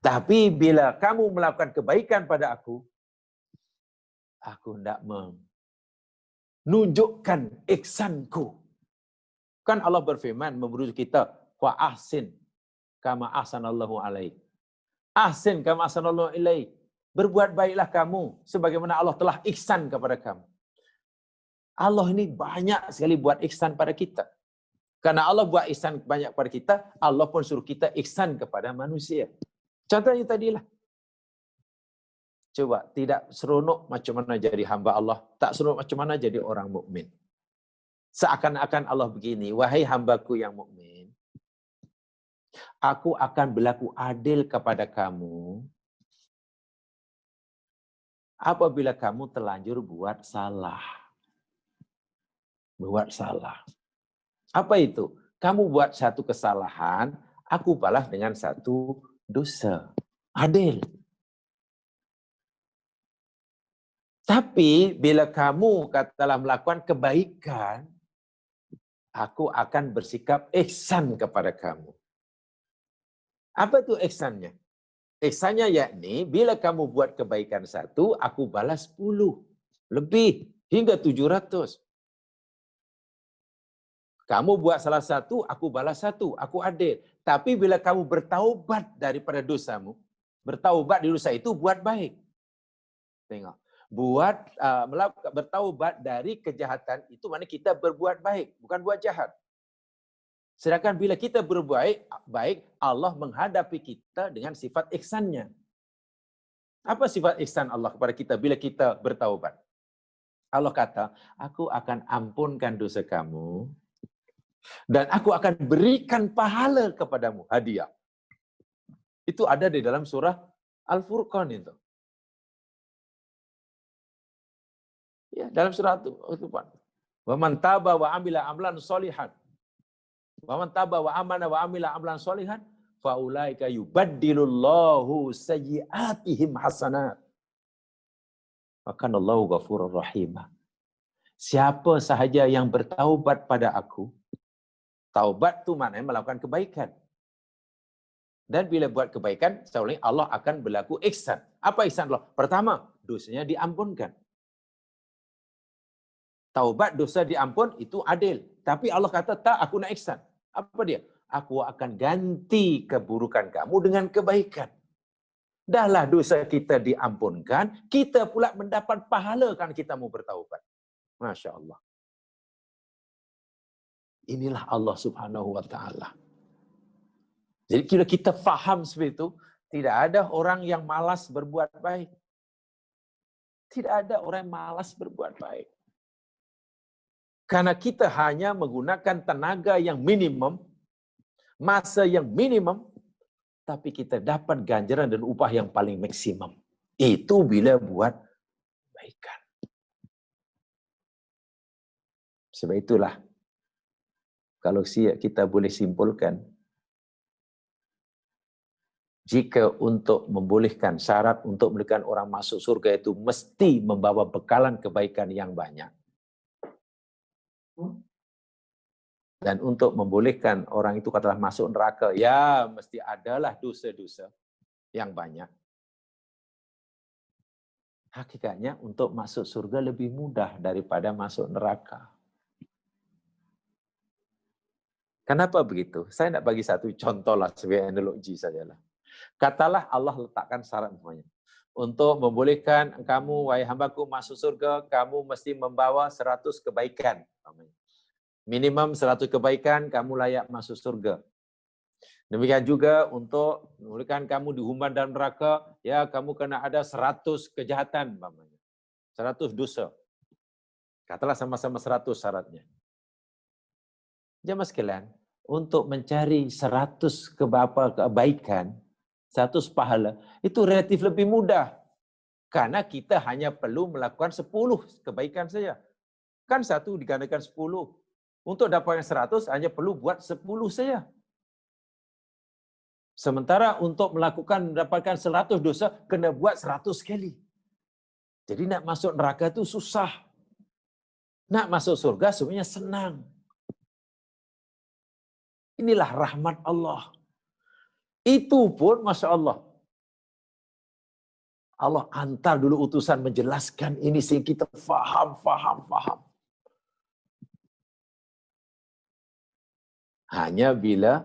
Speaker 1: Tapi bila kamu melakukan kebaikan pada aku hendak menunjukkan ihsanku. Kan Allah berfirman memuji kita, wa ahsin kama ahsanallahu alaik. Ahsin kama ahsanallahu ilaik. Berbuat baiklah kamu sebagaimana Allah telah ihsan kepada kamu. Allah ini banyak sekali buat ihsan pada kita. Karena Allah buat ihsan banyak kepada kita, Allah pun suruh kita ihsan kepada manusia. Contohnya tadilah. Coba, tidak seronok macam mana jadi hamba Allah, tak seronok macam mana jadi orang mukmin. Seakan-akan Allah begini, wahai hambaku yang mukmin, aku akan berlaku adil kepada kamu apabila kamu terlanjur buat salah. Buat salah. Apa itu? Kamu buat satu kesalahan, aku balas dengan satu dosa. Adil. Tapi bila kamu katalah melakukan kebaikan, aku akan bersikap ihsan kepada kamu. Apa itu ihsannya? Ihsannya yakni bila kamu buat kebaikan satu, aku balas 10. Lebih. Hingga 700. Kamu buat salah satu, aku balas satu. Aku adil. Tapi bila kamu bertaubat daripada dosamu, bertaubat di dosa itu buat baik. Tengok. Bertaubat dari kejahatan itu maknanya kita berbuat baik, bukan buat jahat. Sedangkan bila kita berbuat baik, Allah menghadapi kita dengan sifat ihsannya. Apa sifat ihsan Allah kepada kita bila kita bertaubat? Allah kata, aku akan ampunkan dosa kamu dan aku akan berikan pahala kepadamu, hadiah. Itu ada di dalam surah Al-Furqan itu. Ya, dalam surah itu. Wa man taba wa amila amlan sholihan. Wa man taba wa amana wa amila amlan sholihan fa ulaika yubaddilullahu sayyi'atihim hasanat. Maka Allahu ghafurur rahim. Siapa sahaja yang bertaubat pada aku, taubat itu maknanya melakukan kebaikan. Dan bila buat kebaikan, Allah akan berlaku ihsan. Apa ihsan Allah? Pertama, dosanya diampunkan. Taubat dosa diampun itu adil. Tapi Allah kata, tak, aku nak ihsan. Apa dia? Aku akan ganti keburukan kamu dengan kebaikan. Dahlah dosa kita diampunkan, kita pula mendapat pahala kan kita mau bertaubat. Masya Allah. Inilah Allah Subhanahu wa Ta'ala. Jadi kalau kita faham seperti itu, tidak ada orang yang malas berbuat baik. Tidak ada orang yang malas berbuat baik. Karena kita hanya menggunakan tenaga yang minimum, masa yang minimum, tapi kita dapat ganjaran dan upah yang paling maksimum. Itu bila buat kebaikan. Sebab itulah, kalau kita boleh simpulkan, jika untuk membolehkan syarat untuk memberikan orang masuk surga itu mesti membawa bekalan kebaikan yang banyak. Dan untuk membolehkan orang itu katalah masuk neraka, ya mesti adalah dosa-dosa yang banyak. Hakikatnya untuk masuk surga lebih mudah daripada masuk neraka. Kenapa begitu? Saya nak bagi satu contoh lah sebagai analogi sajalah. Katalah Allah letakkan syarat semuanya. Untuk membolehkan kamu, wahai hambaku, masuk surga, kamu mesti membawa 100 kebaikan. Minimum 100 kebaikan, kamu layak masuk surga. Demikian juga untuk membolehkan kamu dihumban dalam neraka, ya kamu kena ada 100 kejahatan. 100 dosa. Katalah sama-sama 100 syaratnya. Jemaah sekalian, untuk mencari 100 kebaikan, 100 pahala, itu relatif lebih mudah. Karena kita hanya perlu melakukan 10 kebaikan saja. Kan 1 digandakan 10. Untuk dapatkan 100, hanya perlu buat 10 saja. Sementara untuk mendapatkan 100 dosa, kena buat 100 kali. Jadi nak masuk neraka itu susah. Nak masuk surga sebenarnya senang. Inilah rahmat Allah. Itu pun, Masya Allah. Allah hantar dulu utusan menjelaskan ini sehingga kita faham. Hanya bila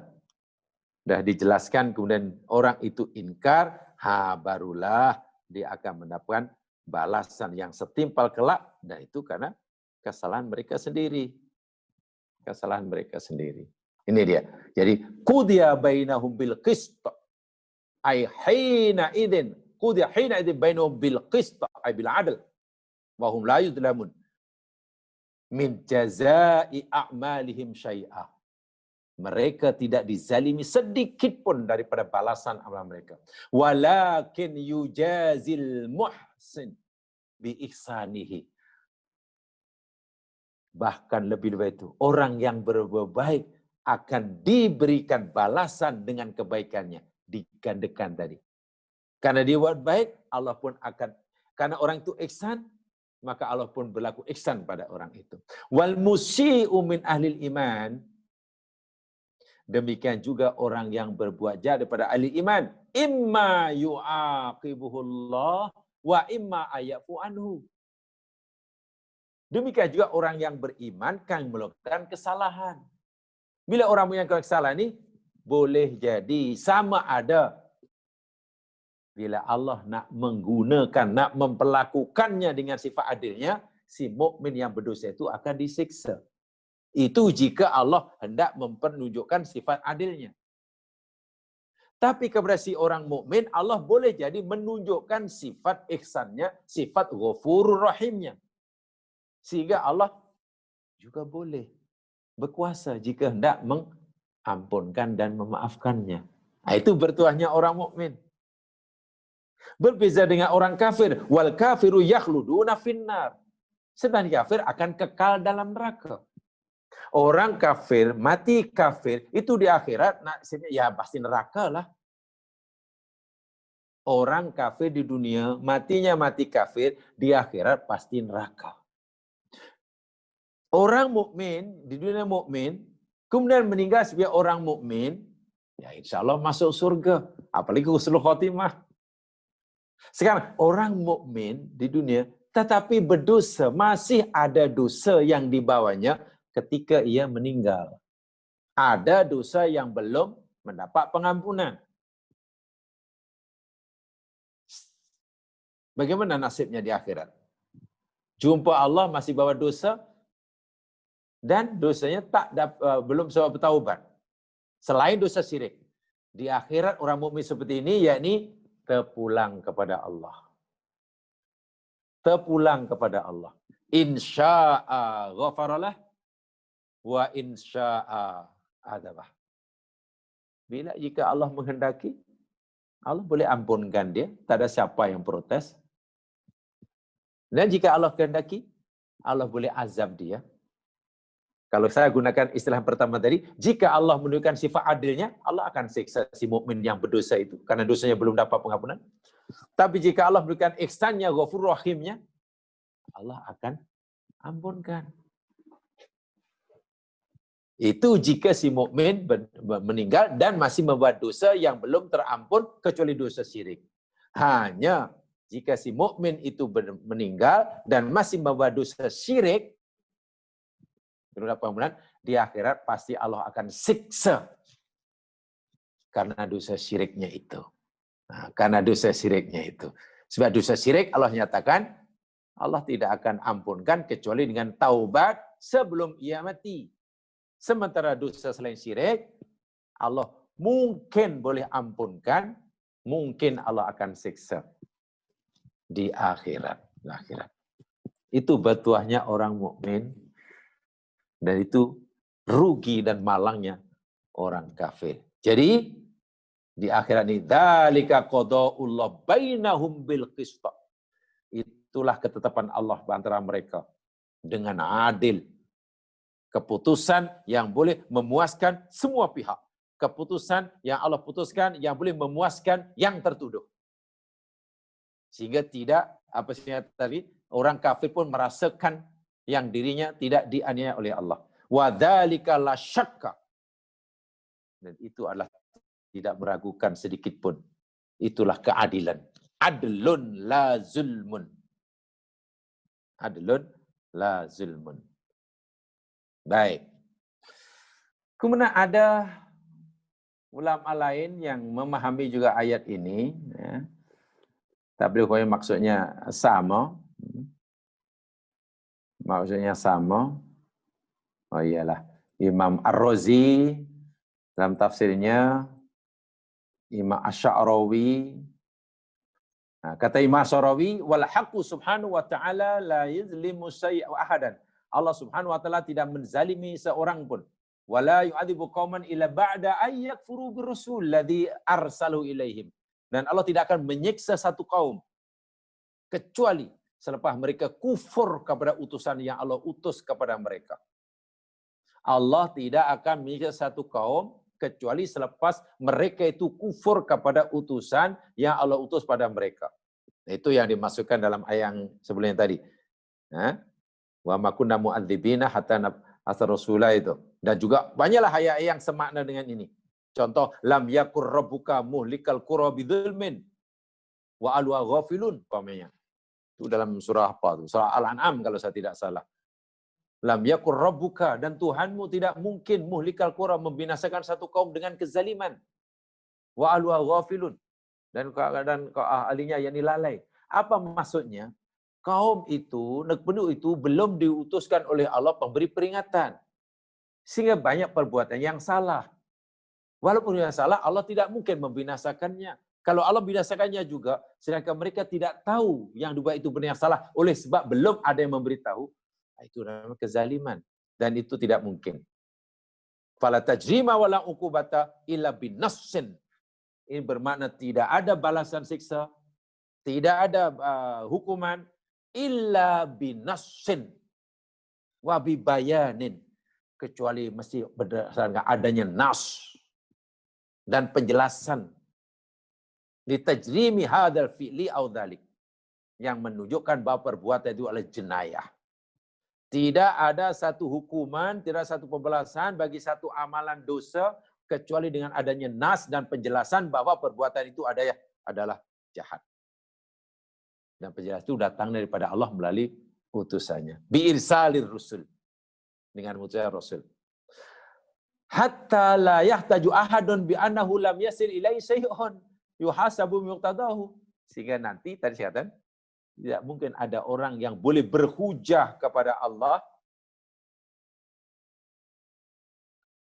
Speaker 1: dah dijelaskan kemudian orang itu inkar, barulah dia akan mendapatkan balasan yang setimpal kelak. Dan itu karena kesalahan mereka sendiri. Kesalahan mereka sendiri. Ini dia. Jadi qudiya bainahum bil qist. Ai hina idzin qudiya hina idzin bainahum bil qist ay bil adl wa hum la yudlamun min jazaa'i a'malihim syai'ah. Mereka tidak dizalimi sedikit pun daripada balasan amal mereka. Walakin yujazil muhsin bi ihsanihi. Bahkan lebih dari itu, orang yang berbuat baik akan diberikan balasan dengan kebaikannya, digandakan tadi. Karena dia buat baik, Allah pun akan, karena orang itu ihsan, maka Allah pun berlaku ihsan pada orang itu. Wal musii'u min ahlil iman, demikian juga orang yang berbuat jahat daripada ahli iman, imma yu'aqibuhullah wa imma ayafu anhu. Demikian juga orang yang beriman kan melakukan kesalahan. Bila orang melakukan kesalahan ini, boleh jadi sama ada bila Allah nak menggunakan, nak memperlakukannya dengan sifat adilnya, si mukmin yang berdosa itu akan disiksa. Itu jika Allah hendak mempertunjukkan sifat adilnya. Tapi kepada si orang mukmin, Allah boleh jadi menunjukkan sifat ihsannya, sifat ghafurur rahimnya. Sehingga Allah juga boleh berkuasa jika hendak mengampunkan dan memaafkannya. Itu bertuahnya orang mukmin. Berbeza dengan orang kafir, wal kafiru yakhluduna finnar. Sedang kafir akan kekal dalam neraka. Orang kafir, mati kafir, itu di akhirat, ya pasti neraka lah. Orang kafir di dunia, matinya mati kafir, di akhirat pasti neraka. Orang mukmin di dunia mukmin, kemudian meninggal sebagai orang mukmin, ya insya Allah masuk surga. Apalagi husnul khotimah. Sekarang orang mukmin di dunia, tetapi berdosa, masih ada dosa yang dibawanya ketika ia meninggal. Ada dosa yang belum mendapat pengampunan. Bagaimana nasibnya di akhirat? Jumpa Allah masih bawa dosa dan dosanya belum sempat bertaubat. Selain dosa syirik. Di akhirat orang mukmin seperti ini, yakni terpulang kepada Allah. Terpulang kepada Allah. Insya'a ghafaralah wa insya'a adabah. Bila jika Allah menghendaki, Allah boleh ampunkan dia, tak ada siapa yang protes. Dan jika Allah kehendaki, Allah boleh azab dia. Kalau saya gunakan istilah pertama tadi, jika Allah menunjukkan sifat adilnya, Allah akan siksa si mukmin yang berdosa itu karena dosanya belum dapat pengampunan. Tapi jika Allah menunjukkan ihsannya, ghafur rahimnya, Allah akan ampunkan. Itu jika si mukmin meninggal dan masih membuat dosa yang belum terampun kecuali dosa syirik. Hanya jika si mukmin itu meninggal dan masih membuat dosa syirik, di akhirat pasti Allah akan siksa karena dosa syiriknya itu. Nah, karena dosa syiriknya itu. Sebab dosa syirik Allah nyatakan Allah tidak akan ampunkan kecuali dengan taubat sebelum ia mati. Sementara dosa selain syirik Allah mungkin boleh ampunkan, mungkin Allah akan siksa di akhirat. Itu bertuahnya orang mukmin. Dan itu rugi dan malangnya orang kafir. Jadi di akhirat ini, dzalika qadaa'ullah bainahum bil qist. Itulah ketetapan Allah antara mereka dengan adil. Keputusan yang boleh memuaskan semua pihak. Keputusan yang Allah putuskan yang boleh memuaskan yang tertuduh. Sehingga tidak, tadi, orang kafir pun merasakan yang dirinya tidak dianiaya oleh Allah. Wa dzalika la syakka. Dan itu adalah tidak meragukan sedikit pun. Itulah keadilan. Adlun la zulmun. Adlun la zulmun. Baik. Kemudian ada ulama lain yang memahami juga ayat ini. Ya. Tapi maksudnya sama. Maksudnya sama. Oh iyalah. Imam Ar-Razi dalam tafsirnya, Imam Asy'arawi. Nah, kata Imam Asy'arawi, wal haqqu subhanahu wa ta'ala la yuzlimu syai'an ahadan. Allah subhanahu wa ta'ala tidak menzalimi seorang pun. Wala yu'adzibu qauman illa ba'da ay yakfuru birrasul ladzi arsalahu ilaihim. Dan Allah tidak akan menyiksa satu kaum kecuali selepas mereka kufur kepada utusan yang Allah utus kepada mereka. Allah tidak akan memiliki satu kaum kecuali selepas mereka itu kufur kepada utusan yang Allah utus pada mereka. Itu yang dimasukkan dalam ayat yang sebelumnya tadi. Wa ma kunna mu'adzibina hatta nab'atsa rasula itu. Dan juga banyaklah ayat yang semakna dengan ini. Contoh, lam yakur rabbuka muhlikal qura bidzulmin wa alwa ghafilun umpamanya. Itu dalam surah apa itu? Surah Al-An'am kalau saya tidak salah. Lam yakur rabbuka, dan Tuhanmu tidak mungkin muhlikal qura, membinasakan satu kaum dengan kezaliman. Wa alwa ghafilun, dan ahlinya yang lalai. Apa maksudnya? Kaum itu, penduduk itu belum diutuskan oleh Allah pemberi peringatan. Sehingga banyak perbuatan yang salah. Walaupun yang salah, Allah tidak mungkin membinasakannya. Kalau Allah binasakannya juga, sedangkan mereka tidak tahu yang dibuat itu benar yang salah, oleh sebab belum ada yang memberitahu, itu namanya kezaliman. Dan itu tidak mungkin. Fala tajrima wala uqubata illa binassin. Ini bermakna tidak ada balasan siksa, tidak ada hukuman, illa binassin wa bibayanin, kecuali mesti berdasarkan adanya nas dan penjelasan li tajrimi hadzal fi'li aw dzalik, yang menunjukkan bahwa perbuatan itu adalah jenayah. Tidak ada satu hukuman, tidak satu pembalasan bagi satu amalan dosa kecuali dengan adanya nas dan penjelasan bahwa perbuatan itu adalah jahat. Dan penjelasan itu datang daripada Allah melalui utusannya. Biirsalir rusul, dengan utusan Rasul. Hatta la yahtaju ahadun bi annahu lam yasil ilaihi syai'un yuhasabu muqtadahu. Sehingga nanti tadi saya katakan tidak mungkin ada orang yang boleh berhujah kepada Allah,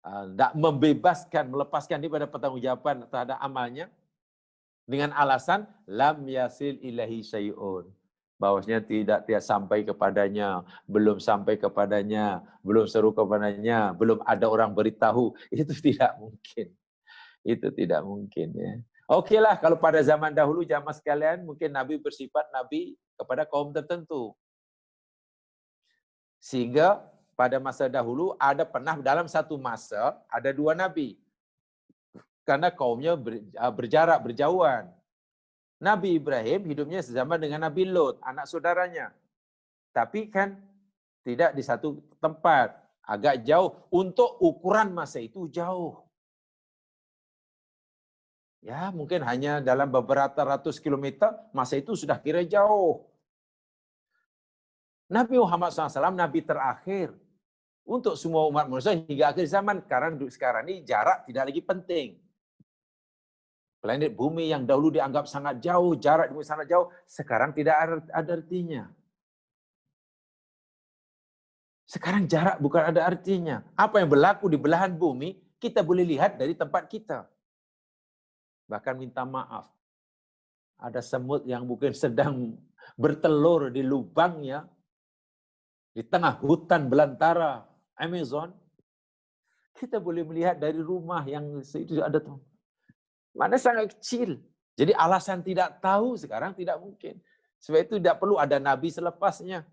Speaker 1: tidak membebaskan, melepaskan daripada pertanggungjawaban terhadap amalnya dengan alasan lam yasil ilahi syai'un, bahwasanya tidak sampai kepadanya, belum sampai kepadanya, belum seru kepadanya, belum ada orang beritahu. Itu tidak mungkin. Itu tidak mungkin, ya. Okeylah, kalau pada zaman dahulu jamaah sekalian, mungkin Nabi bersifat Nabi kepada kaum tertentu. Sehingga pada masa dahulu pernah dalam satu masa ada dua Nabi. Karena kaumnya berjarak, berjauhan. Nabi Ibrahim hidupnya sezaman dengan Nabi Lot, anak saudaranya. Tapi kan tidak di satu tempat, agak jauh. Untuk ukuran masa itu jauh. Ya, mungkin hanya dalam beberapa ratus kilometer, masa itu sudah kira jauh. Nabi Muhammad SAW, Nabi terakhir untuk semua umat manusia hingga akhir zaman. Sekarang ini jarak tidak lagi penting. Planet bumi yang dahulu dianggap sangat jauh, jarak bumi sangat jauh, sekarang tidak ada artinya. Sekarang jarak bukan ada artinya. Apa yang berlaku di belahan bumi, kita boleh lihat dari tempat kita. Bahkan minta maaf. Ada semut yang mungkin sedang bertelur di lubangnya, di tengah hutan belantara Amazon. Kita boleh melihat dari rumah yang itu ada tuh. Mana sangat kecil. Jadi alasan tidak tahu sekarang tidak mungkin. Sebab itu tidak perlu ada nabi selepasnya.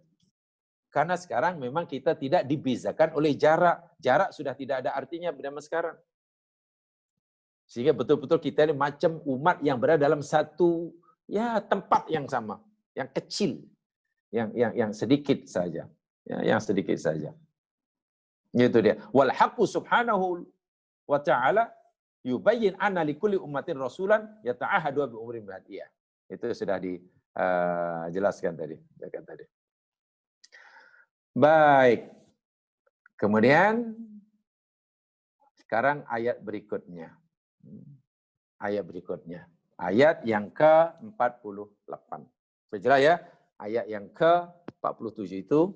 Speaker 1: Karena sekarang memang kita tidak dibezakan oleh jarak. Jarak sudah tidak ada artinya pada sekarang. Sehingga betul-betul kita ini macam umat yang berada dalam satu tempat yang sama, yang kecil, yang sedikit saja, yang sedikit saja. Itu dia. Wal haqqu subhanahu wa ta'ala yubayyin anna likulli ummatin rasulan yata'ahadu bi umrin badiyah. Itu sudah dijelaskan tadi. Baik. Kemudian sekarang ayat berikutnya. Ayat yang ke-48. Sejelas ya, ayat yang ke-47 itu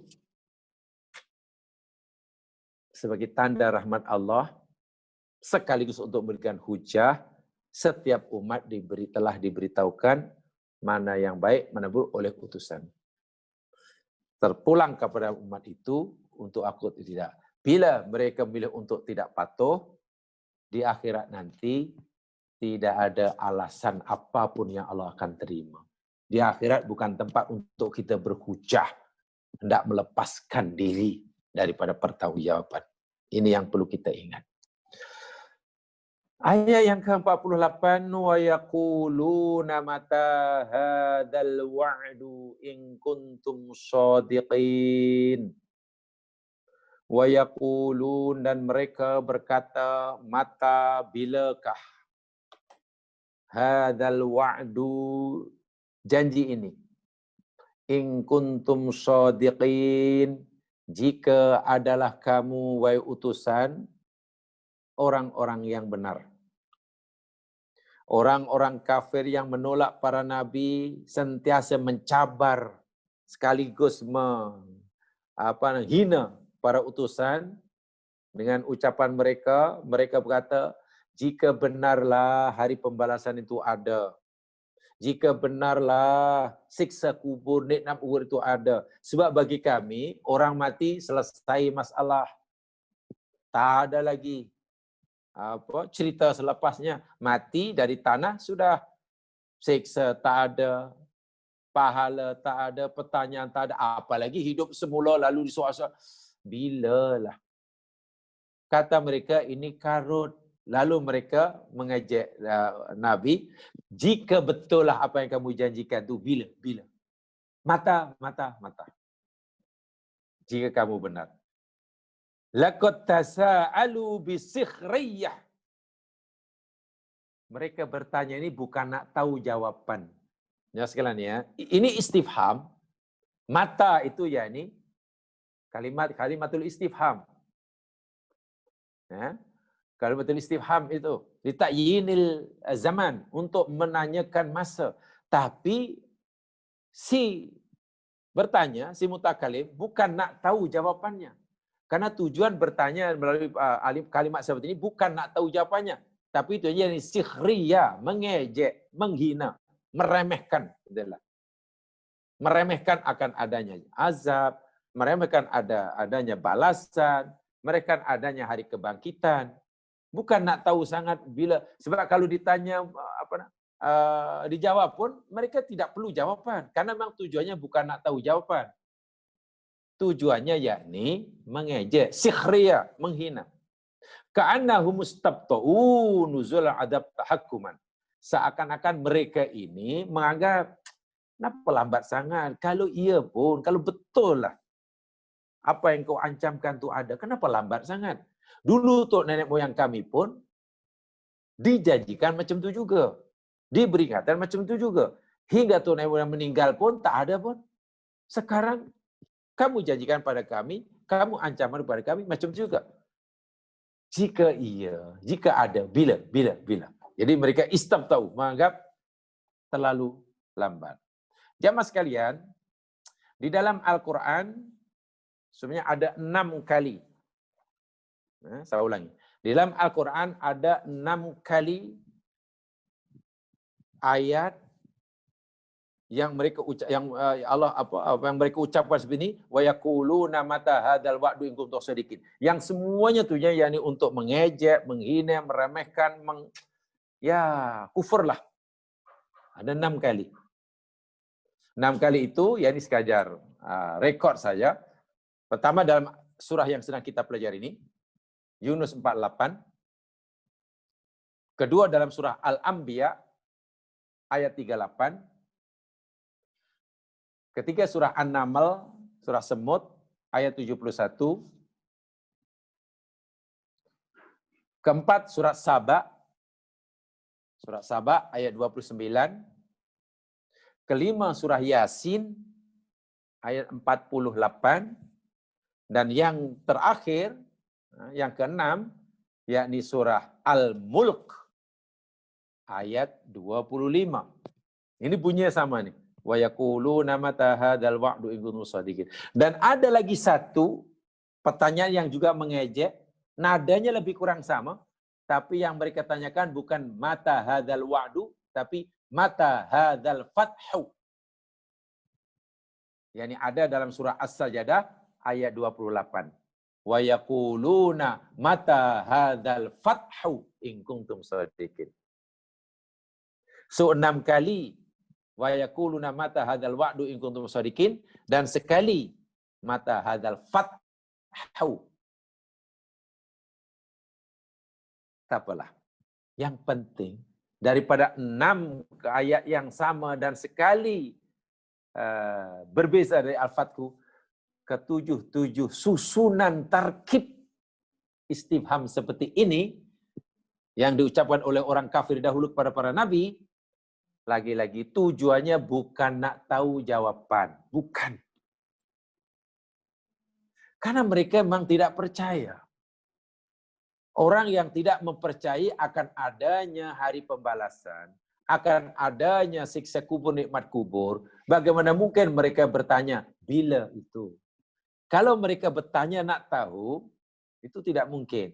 Speaker 1: sebagai tanda rahmat Allah sekaligus untuk memberikan hujah, setiap umat telah diberitahukan mana yang baik, mana buruk oleh utusan. Terpulang kepada umat itu untuk aku tidak. Bila mereka memilih untuk tidak patuh, di akhirat nanti tidak ada alasan apapun yang Allah akan terima. Di akhirat bukan tempat untuk kita berhujah, hendak melepaskan diri daripada pertanggungjawaban. Ini yang perlu kita ingat. Ayat yang ke-48, wa yaquluna mata hadzal wa'du in kuntum shadiqin. Wa yaqulun, dan mereka berkata, mata, bilakah hadzal wa'du, janji ini, in kuntum shadiqin, jika adalah kamu wahai utusan orang-orang yang benar. Orang-orang kafir yang menolak para nabi sentiasa mencabar sekaligus menghina para utusan dengan ucapan mereka. Mereka berkata, jika benarlah hari pembalasan itu ada, jika benarlah siksa kubur, nikmat kubur itu ada. Sebab bagi kami, orang mati selesai masalah. Tak ada lagi cerita selepasnya. Mati dari tanah sudah, siksa tak ada, pahala tak ada, pertanyaan tak ada, apalagi hidup semula lalu disuasa. Bilalah. Kata mereka ini karut. Lalu mereka mengejek Nabi, jika betul lah apa yang kamu janjikan itu, bila. Mata. Jika kamu benar. Laqad tasa'alu bisikhriyah. Mereka bertanya ini bukan nak tahu jawaban. Ya sekalian ya. Ini istifham. Mata itu ya ini kalimatul istifham. Ya. Kalimatul istifham itu litakyinil zaman, untuk menanyakan masa. Tapi si bertanya, si mutakalim bukan nak tahu jawabannya. Karena tujuan bertanya melalui kalimat seperti ini bukan nak tahu jawabannya, tapi itu yang sikhriya, mengejek, menghina, meremehkan. Meremehkan akan adanya azab, meremehkan adanya balasan, meremehkan adanya hari kebangkitan. Bukan nak tahu sangat bila, sebab kalau ditanya dijawab pun mereka tidak perlu jawaban, karena memang tujuannya bukan nak tahu jawaban. Tujuannya yakni mengejek, sikhriya, menghina. Ka'annahum mustabta'u nuzul adab tahakkuman. Seakan-akan mereka ini menganggap, kenapa lambat sangat? Kalau iya pun, kalau betul lah apa yang kau ancamkan tu ada, kenapa lambat sangat? Dulu tok nenek moyang kami pun dijanjikan macam tu juga. Diberikan macam tu juga. Hingga tok nenek moyang meninggal pun tak ada pun. Sekarang kamu janjikan pada kami, kamu ancaman kepada kami macam juga. Jika iya, jika ada, bila. Jadi mereka istabta'u, menganggap terlalu lambat. Jamaah sekalian, di dalam Al-Quran sebenarnya ada 6 kali. Saya ulangi. Di dalam Al-Quran ada 6 kali ayat yang mereka yang mereka ucapkan seperti ini, wa yaquluna mata hadzal wa'du in kuntum shadiqin. Yang semuanya tujuannya yakni untuk mengejek, menghina, meremehkan, kufur lah. Ada 6 kali. 6 kali itu yakni sekadar rekod saja. Pertama dalam surah yang sedang kita pelajari ini, Yunus 48. Kedua dalam surah Al-Anbiya ayat 38. Ketiga surah An-Naml, surah Semut, ayat 71. Keempat surah Saba, ayat 29. Kelima surah Yasin, ayat 48. Dan yang terakhir, yang keenam, yakni surah Al-Mulk, ayat 25. Ini bunyinya sama nih. Wa yaquluna mata hadzal wa'du in kuntum shadiqin. Dan ada lagi satu pertanyaan yang juga mengejek, nadanya lebih kurang sama, tapi yang mereka tanyakan bukan mata hadzal wa'du, tapi mata hadzal fathu. Yani ada dalam surah As-Sajdah ayat 28. Wa yaquluna mata hadzal fathu in kuntum shadiqin. So 6 kali wa yaquluna mata hadzal wa'du in kuntum shadiqin, dan sekali mata hadzal fathu. Apalah. Yang penting daripada 6 ayat yang sama dan sekali berbeza dari Al-Fathu, ke-7 susunan tarkib istifham seperti ini yang diucapkan oleh orang kafir dahulu kepada para nabi, lagi-lagi tujuannya bukan nak tahu jawaban, bukan. Karena mereka memang tidak percaya. Orang yang tidak mempercayai akan adanya hari pembalasan, akan adanya siksa kubur, nikmat kubur, bagaimana mungkin mereka bertanya, bila itu? Kalau mereka bertanya nak tahu, itu tidak mungkin.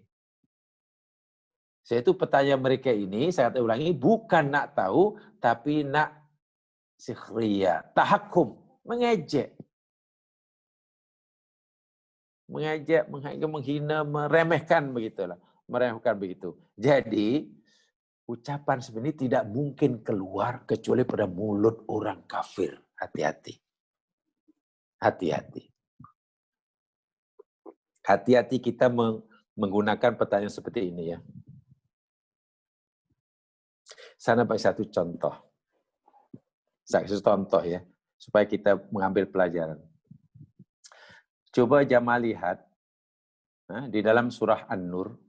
Speaker 1: Yaitu pertanyaan mereka ini, saya ulangi, bukan nak tahu, tapi nak sikhriya, tahakkum, mengejek. Mengejek, menghina, meremehkan begitulah. Meremehkan begitu. Jadi, ucapan sebenarnya tidak mungkin keluar kecuali pada mulut orang kafir. Hati-hati. Hati-hati. Hati-hati kita menggunakan pertanyaan seperti ini ya. Sana bagi satu contoh. Satu contoh ya, supaya kita mengambil pelajaran. Coba jamaah lihat di dalam surah An-Nur.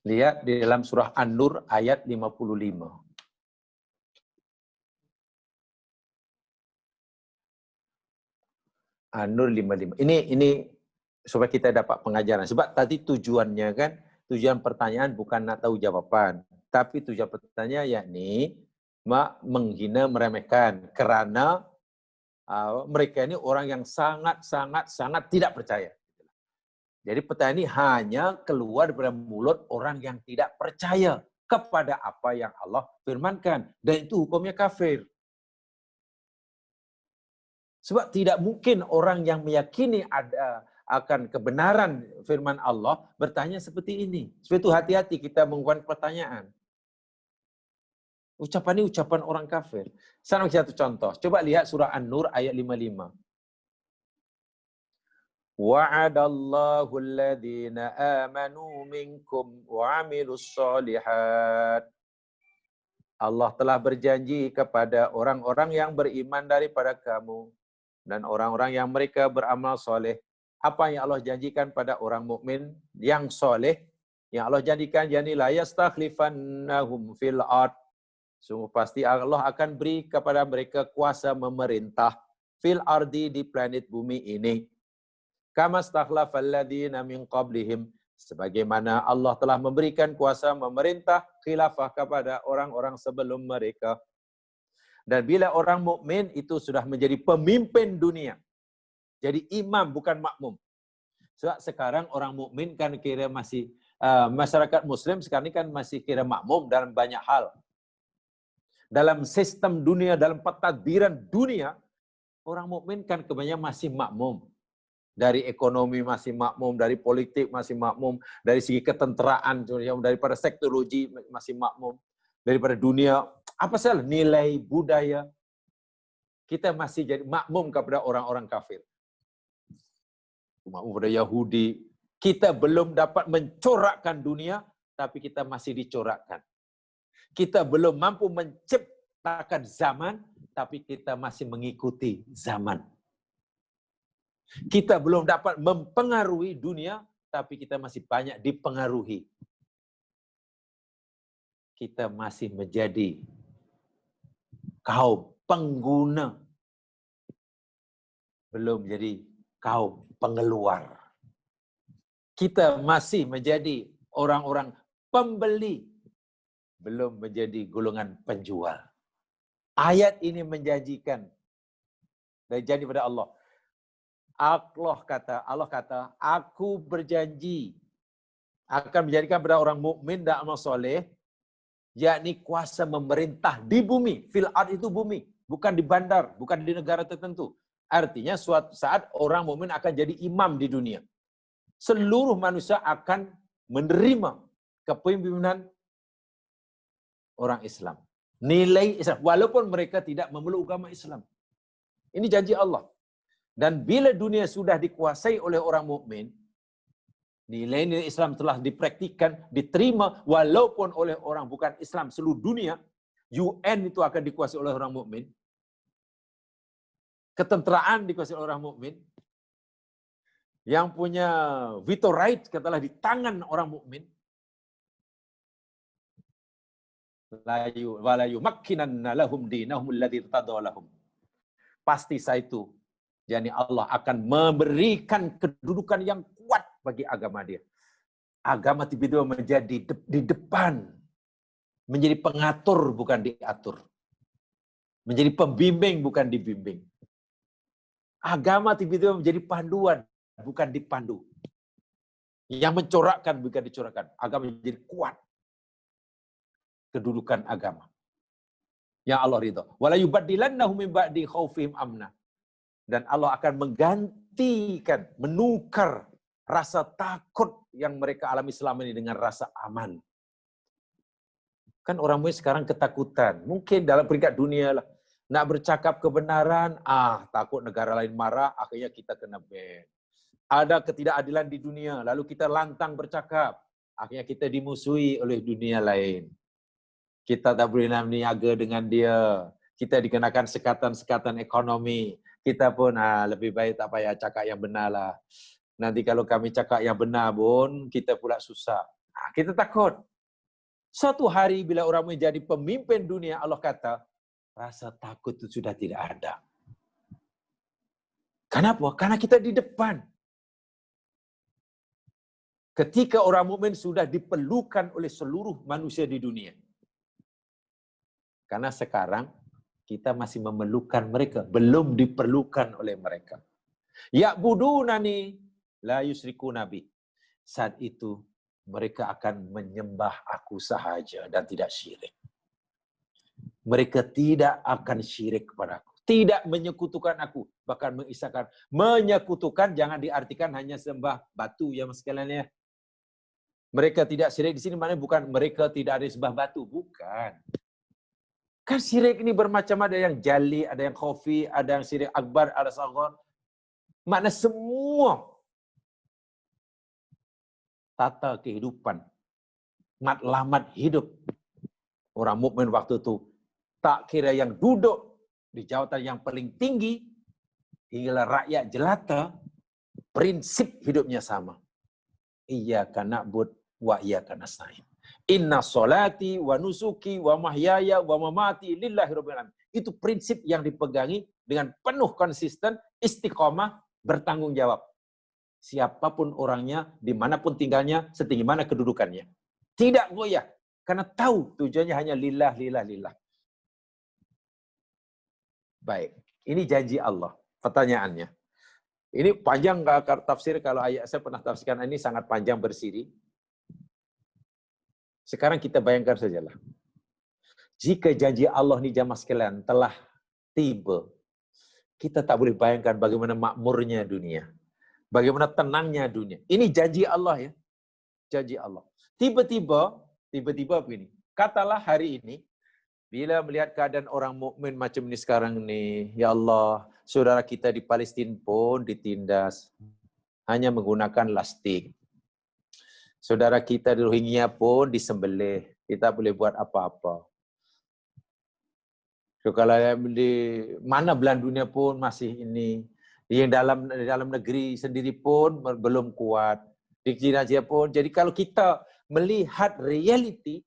Speaker 1: Lihat di dalam surah An-Nur ayat 55. An-Nur 55. Ini supaya kita dapat pengajaran. Sebab tadi tujuannya kan, tujuan pertanyaan bukan nak tahu jawaban, tapi tujuan pertanyaan yakni menghina, meremehkan, karena mereka ini orang yang sangat tidak percaya. Jadi pertanyaan ini hanya keluar dari mulut orang yang tidak percaya kepada apa yang Allah firmankan, dan itu hukumnya kafir. Sebab tidak mungkin orang yang meyakini akan kebenaran firman Allah bertanya seperti ini. Sebab itu hati-hati kita menggunakan pertanyaan. Ucapan ini ucapan orang kafir. Sana satu contoh. Coba lihat surah An-Nur ayat 55. Wa'adallahu alladhina amanu minkum wa 'amilus shalihat. Allah telah berjanji kepada orang-orang yang beriman daripada kamu dan orang-orang yang mereka beramal soleh. Apa yang Allah janjikan pada orang mukmin yang soleh, yang Allah janjikan, yakni la yastakhlifannahum fil ard. Sungguh pasti Allah akan beri kepada mereka kuasa memerintah fil ardi, di planet bumi ini. Kama stakhlafal ladzina min qablihim, sebagaimana Allah telah memberikan kuasa memerintah khilafah kepada orang-orang sebelum mereka. Dan bila orang mukmin itu sudah menjadi pemimpin dunia, jadi imam bukan makmum. Sebab sekarang orang mukmin kan kira masih masyarakat Muslim sekarang ini kan masih kira makmum dalam banyak hal. Dalam sistem dunia, dalam pentadbiran dunia, orang mukmin kan kebanyakan masih makmum. Dari ekonomi masih makmum, dari politik masih makmum, dari segi ketenteraan, daripada sektorologi masih makmum, daripada dunia apa salah nilai budaya, kita masih jadi makmum kepada orang-orang kafir. Makmum kepada Yahudi. Kita belum dapat mencorakkan dunia, tapi kita masih dicorakkan. Kita belum mampu menciptakan zaman, tapi kita masih mengikuti zaman. Kita belum dapat mempengaruhi dunia, tapi kita masih banyak dipengaruhi. Kita masih menjadi kaum pengguna, belum jadi kaum pengeluar. Kita masih menjadi orang-orang pembeli, belum menjadi golongan penjual. Ayat ini menjanjikan dan janji pada Allah. Allah kata, aku berjanji akan menjadikan pada orang mukmin dan amal soleh, yakni kuasa memerintah di bumi. Fil ard itu bumi, bukan di bandar, bukan di negara tertentu. Artinya suatu saat orang mukmin akan jadi imam di dunia. Seluruh manusia akan menerima kepemimpinan orang Islam. Nilai Islam, walaupun mereka tidak memeluk agama Islam. Ini janji Allah. Dan bila dunia sudah dikuasai oleh orang mukmin, nilai-nilai Islam telah dipraktikkan, diterima walaupun oleh orang bukan Islam seluruh dunia, UN itu akan dikuasai oleh orang mukmin. Ketenteraan dikuasai oleh orang mukmin. Yang punya veto right katalah di tangan orang mukmin. Wala yumakkinanna lahum dinahum alladzi irtada lahum. Pasti saya itu, yakni Allah akan memberikan kedudukan yang kuat bagi agama dia. Agama tiba-tiba menjadi di depan, menjadi pengatur bukan diatur. Menjadi pembimbing bukan dibimbing. Agama tiba-tiba menjadi panduan bukan dipandu. Yang mencorakkan bukan dicorakkan. Agama menjadi kuat. Kedudukan agama. Yang Allah ridha. Wala yubaddilannahum min ba'di khaufihim amna. Dan Allah akan menggantikan, menukar rasa takut yang mereka alami selama ini dengan rasa aman. Kan orang mukmin sekarang ketakutan. Mungkin dalam peringkat dunia lah. Nak bercakap kebenaran, takut negara lain marah, akhirnya kita kena ban. Ada ketidakadilan di dunia, lalu kita lantang bercakap, akhirnya kita dimusuhi oleh dunia lain. Kita tak boleh niaga dengan dia. Kita dikenakan sekatan-sekatan ekonomi. Kita pun lebih baik tak payah cakap yang benar lah. Nanti kalau kami cakap yang benar pun, kita pula susah. Kita takut. Suatu hari bila orang menjadi pemimpin dunia, Allah kata, rasa takut itu sudah tidak ada. Kenapa? Karena kita di depan. Ketika orang mukmin sudah diperlukan oleh seluruh manusia di dunia. Karena sekarang kita masih memerlukan mereka, belum diperlukan oleh mereka. Ya'budunani la yusyriku nabi. Saat itu mereka akan menyembah aku sahaja dan tidak syirik. Mereka tidak akan syirik kepada aku. Tidak menyekutukan aku. Bahkan mengisahkan. Menyekutukan jangan diartikan hanya sembah batu ya mas sekalian ya. Mereka tidak syirik di sini maknanya bukan mereka tidak ada sembah batu. Bukan. Kan syirik ini bermacam, ada yang jali, ada yang khafi, ada yang syirik akbar, ada saghar. Makna semua tata kehidupan, matlamat hidup orang mukmin waktu itu, tak kira yang duduk di jawatan yang paling tinggi, hingga rakyat jelata, prinsip hidupnya sama. Iyyaka na'bud wa iyyaka nasta'in. Inna sholati wa nusuki wa mahyaya wa mamati lillahi rabbil alamin. Itu prinsip yang dipegangi dengan penuh konsisten, istiqomah, bertanggung jawab. Siapapun orangnya, dimanapun tinggalnya, setinggi mana kedudukannya. Tidak goyah. Karena tahu tujuannya hanya lillah, lillah, lillah. Baik. Ini janji Allah. Pertanyaannya. Ini panjang tafsir, kalau ayat saya pernah tafsirkan ini sangat panjang bersiri. Sekarang kita bayangkan sajalah. Jika janji Allah ni jamaah sekalian telah tiba, kita tak boleh bayangkan bagaimana makmurnya dunia. Bagaimana tenangnya dunia. Ini janji Allah ya. Janji Allah. Tiba-tiba begini. Katalah hari ini, bila melihat keadaan orang mukmin macam ini sekarang ni, ya Allah, saudara kita di Palestin pun ditindas. Hanya menggunakan lastik. Saudara kita di Rohingya pun disembelih. Kita boleh buat apa-apa. So, kalau di mana belahan dunia pun masih ini. Yang dalam negeri sendiri pun belum kuat. Di China pun. Jadi kalau kita melihat realiti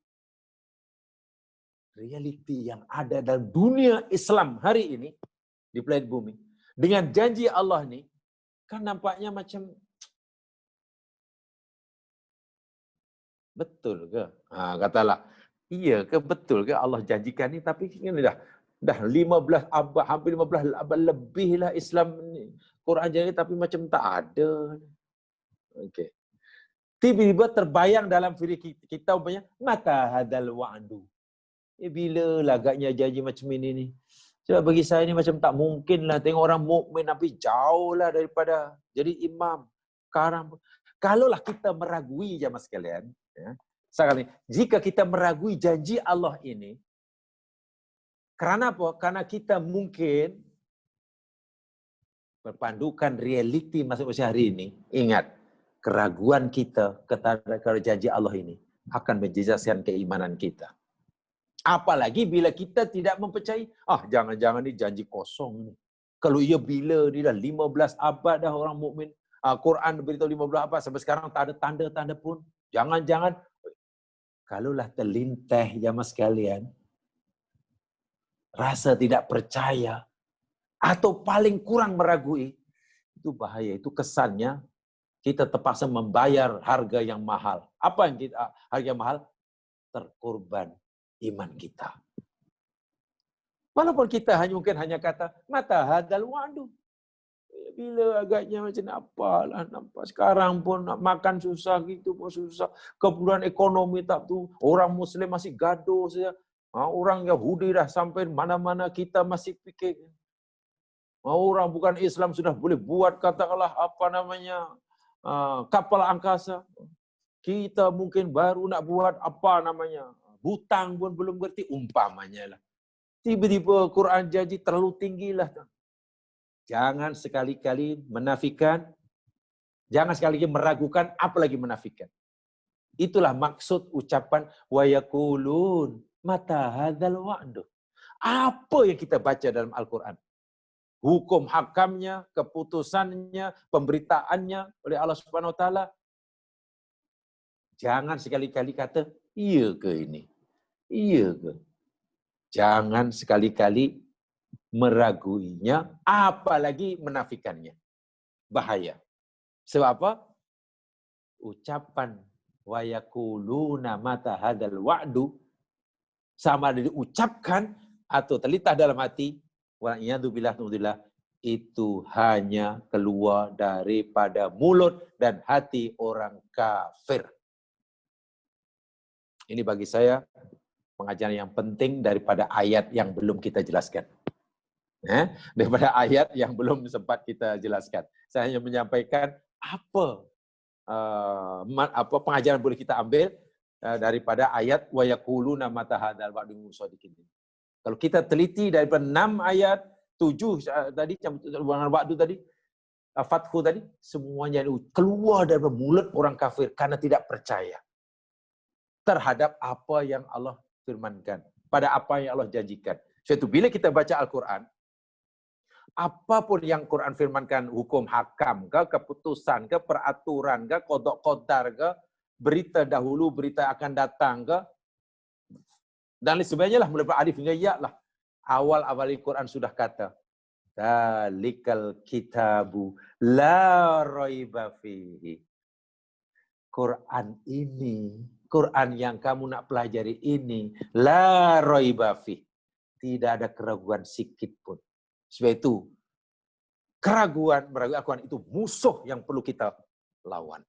Speaker 1: yang ada dalam dunia Islam hari ini, di planet bumi, dengan janji Allah ni, kan nampaknya macam betul ke? Katalah, iya ke betul ke Allah janjikan ni, tapi ini dah 15 abad, hampir 15 abad lebih lah Islam ni. Quran janji tapi macam tak ada. Okey. Tiba-tiba terbayang dalam diri kita umpamanya, mata hadal wa'du. Bila lah agaknya janji macam ini ni? Sebab bagi saya ni macam tak mungkin lah tengok orang mukmin Nabi jauh lah daripada jadi imam. Sekarang kalaulah kita meragui jemaah sekalian, ya. Sekarang ni, jika kita meragui janji Allah ini, kerana apa? Karena kita mungkin berpandukan realiti masa usia hari ini, ingat, keraguan kita kepada janji Allah ini akan menjejaskan keimanan kita. Apalagi bila kita tidak mempercayai, jangan-jangan ni janji kosong ni. Kalau ia bila ni dah 15 abad dah orang mukmin, Quran beritahu 15 abad sampai sekarang tak ada tanda-tanda pun. Jangan-jangan kalaulah terlintas jemaah sekalian, rasa tidak percaya atau paling kurang meragui, itu bahaya. Itu kesannya kita terpaksa membayar harga yang mahal. Apa yang harga yang mahal? Terkorban iman kita. Walaupun kita mungkin hanya kata, mata hadal wa'du. Bila agaknya macam apalah nampak. Sekarang pun nak makan susah, gitu pun susah. Keperluan ekonomi tak tu. Orang Muslim masih gaduh saja. Orang Yahudi dah sampai mana-mana kita masih fikir. Orang bukan Islam sudah boleh buat katakanlah kapal angkasa. Kita mungkin baru nak buat hutang pun belum ngerti umpamanya lah. Tiba-tiba Quran janji terlalu tinggilah. Jangan sekali-kali menafikan, jangan sekali-kali meragukan, apalagi menafikan. Itulah maksud ucapan wa yaqulun mata hadzal wa'du. Apa yang kita baca dalam Al-Quran? Hukum hakamnya, keputusannya, pemberitaannya oleh Allah Subhanahu wa taala. Jangan sekali-kali kata, iya ke ini? Iya ke? Jangan sekali-kali meraguinya, apalagi menafikannya. Bahaya. Sebab apa? Ucapan wa yaquluna mata hadzal wa'du sama ada diucapkan atau terlintas dalam hati, wa'iyadzubillah itu hanya keluar daripada mulut dan hati orang kafir. Ini bagi saya pengajaran yang penting daripada ayat yang belum kita jelaskan. Daripada ayat yang belum sempat kita jelaskan. Saya hanya menyampaikan apa pengajaran boleh kita ambil daripada ayat wa yaquluna mata hadzal wa'du musaddiqin. Kalau kita teliti daripada 6 ayat, 7 tadi waktu tadi, Fathu tadi, semuanya keluar daripada mulut orang kafir karena tidak percaya terhadap apa yang Allah firmankan, pada apa yang Allah janjikan. Sebab itu bila kita baca Al-Quran, apapun yang Quran firmankan, hukum hakam ke, keputusan ke, peraturan ke, qada qadar ke, berita dahulu, berita akan datang ke, dan lain sebagainya lah, mulai alif hingga ya lah. Awal-awal Quran sudah kata, Dzalikal kitabu la raiba fihi. Quran ini, Quran yang kamu nak pelajari ini, la raiba fihi. Tidak ada keraguan sikit pun. Sebab itu, meragukan Al-Quran itu musuh yang perlu kita lawan.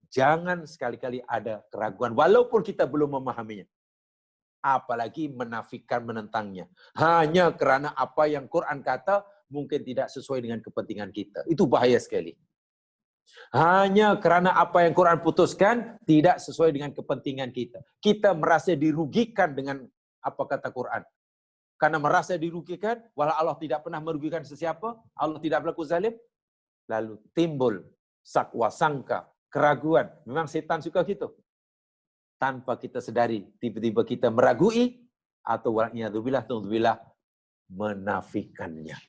Speaker 1: Jangan sekali-kali ada keraguan, walaupun kita belum memahaminya. Apalagi menafikan, menentangnya. Hanya kerana apa yang Quran kata, mungkin tidak sesuai dengan kepentingan kita. Itu bahaya sekali. Hanya kerana apa yang Quran putuskan, tidak sesuai dengan kepentingan kita. Kita merasa dirugikan dengan apa kata Quran. Karena merasa dirugikan, walau Allah tidak pernah merugikan sesiapa, Allah tidak berlaku zalim, lalu timbul sakwa sangka, keraguan. Memang setan suka gitu. Tanpa kita sedari, tiba-tiba kita meragui, atau wal'iyadzubillah, menafikannya.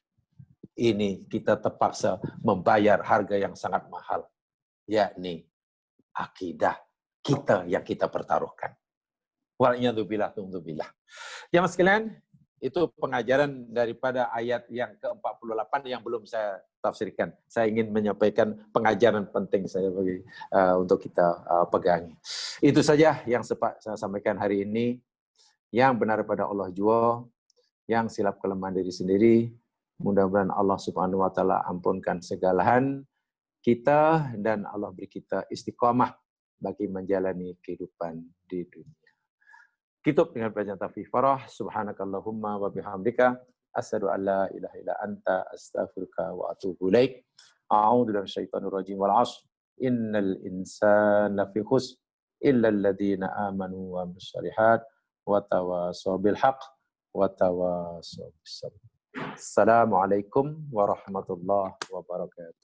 Speaker 1: Ini kita terpaksa membayar harga yang sangat mahal, yakni akidah kita yang kita pertaruhkan. Wal'iyadzubillah. Jemaah sekalian, itu pengajaran daripada ayat yang ke-48 yang belum saya tafsirkan. Saya ingin menyampaikan pengajaran penting saya bagi untuk kita pegangi. Itu saja yang sempat saya sampaikan hari ini. Yang benar pada Allah jua, yang silap kelemahan diri sendiri. Mudah-mudahan Allah Subhanahu wa taala ampunkan segalahan kita dan Allah beri kita istiqamah bagi menjalani kehidupan di dunia. Tutup dengan bacaan tafsir Farah. Subhanakallahumma wa bihamdika Asyhadu an la ilaha illa anta astaghfiruka wa atubu ilaik. A'udzu billahi minasyaitonir rajim. Wal 'ashr. Innal insana lafi khusr illa alladziina aamanu wa 'amilus shalihat wa tawasaw bil haqq wa tawasaw bis sabr. Assalamualaikum warahmatullahi wabarakatuh.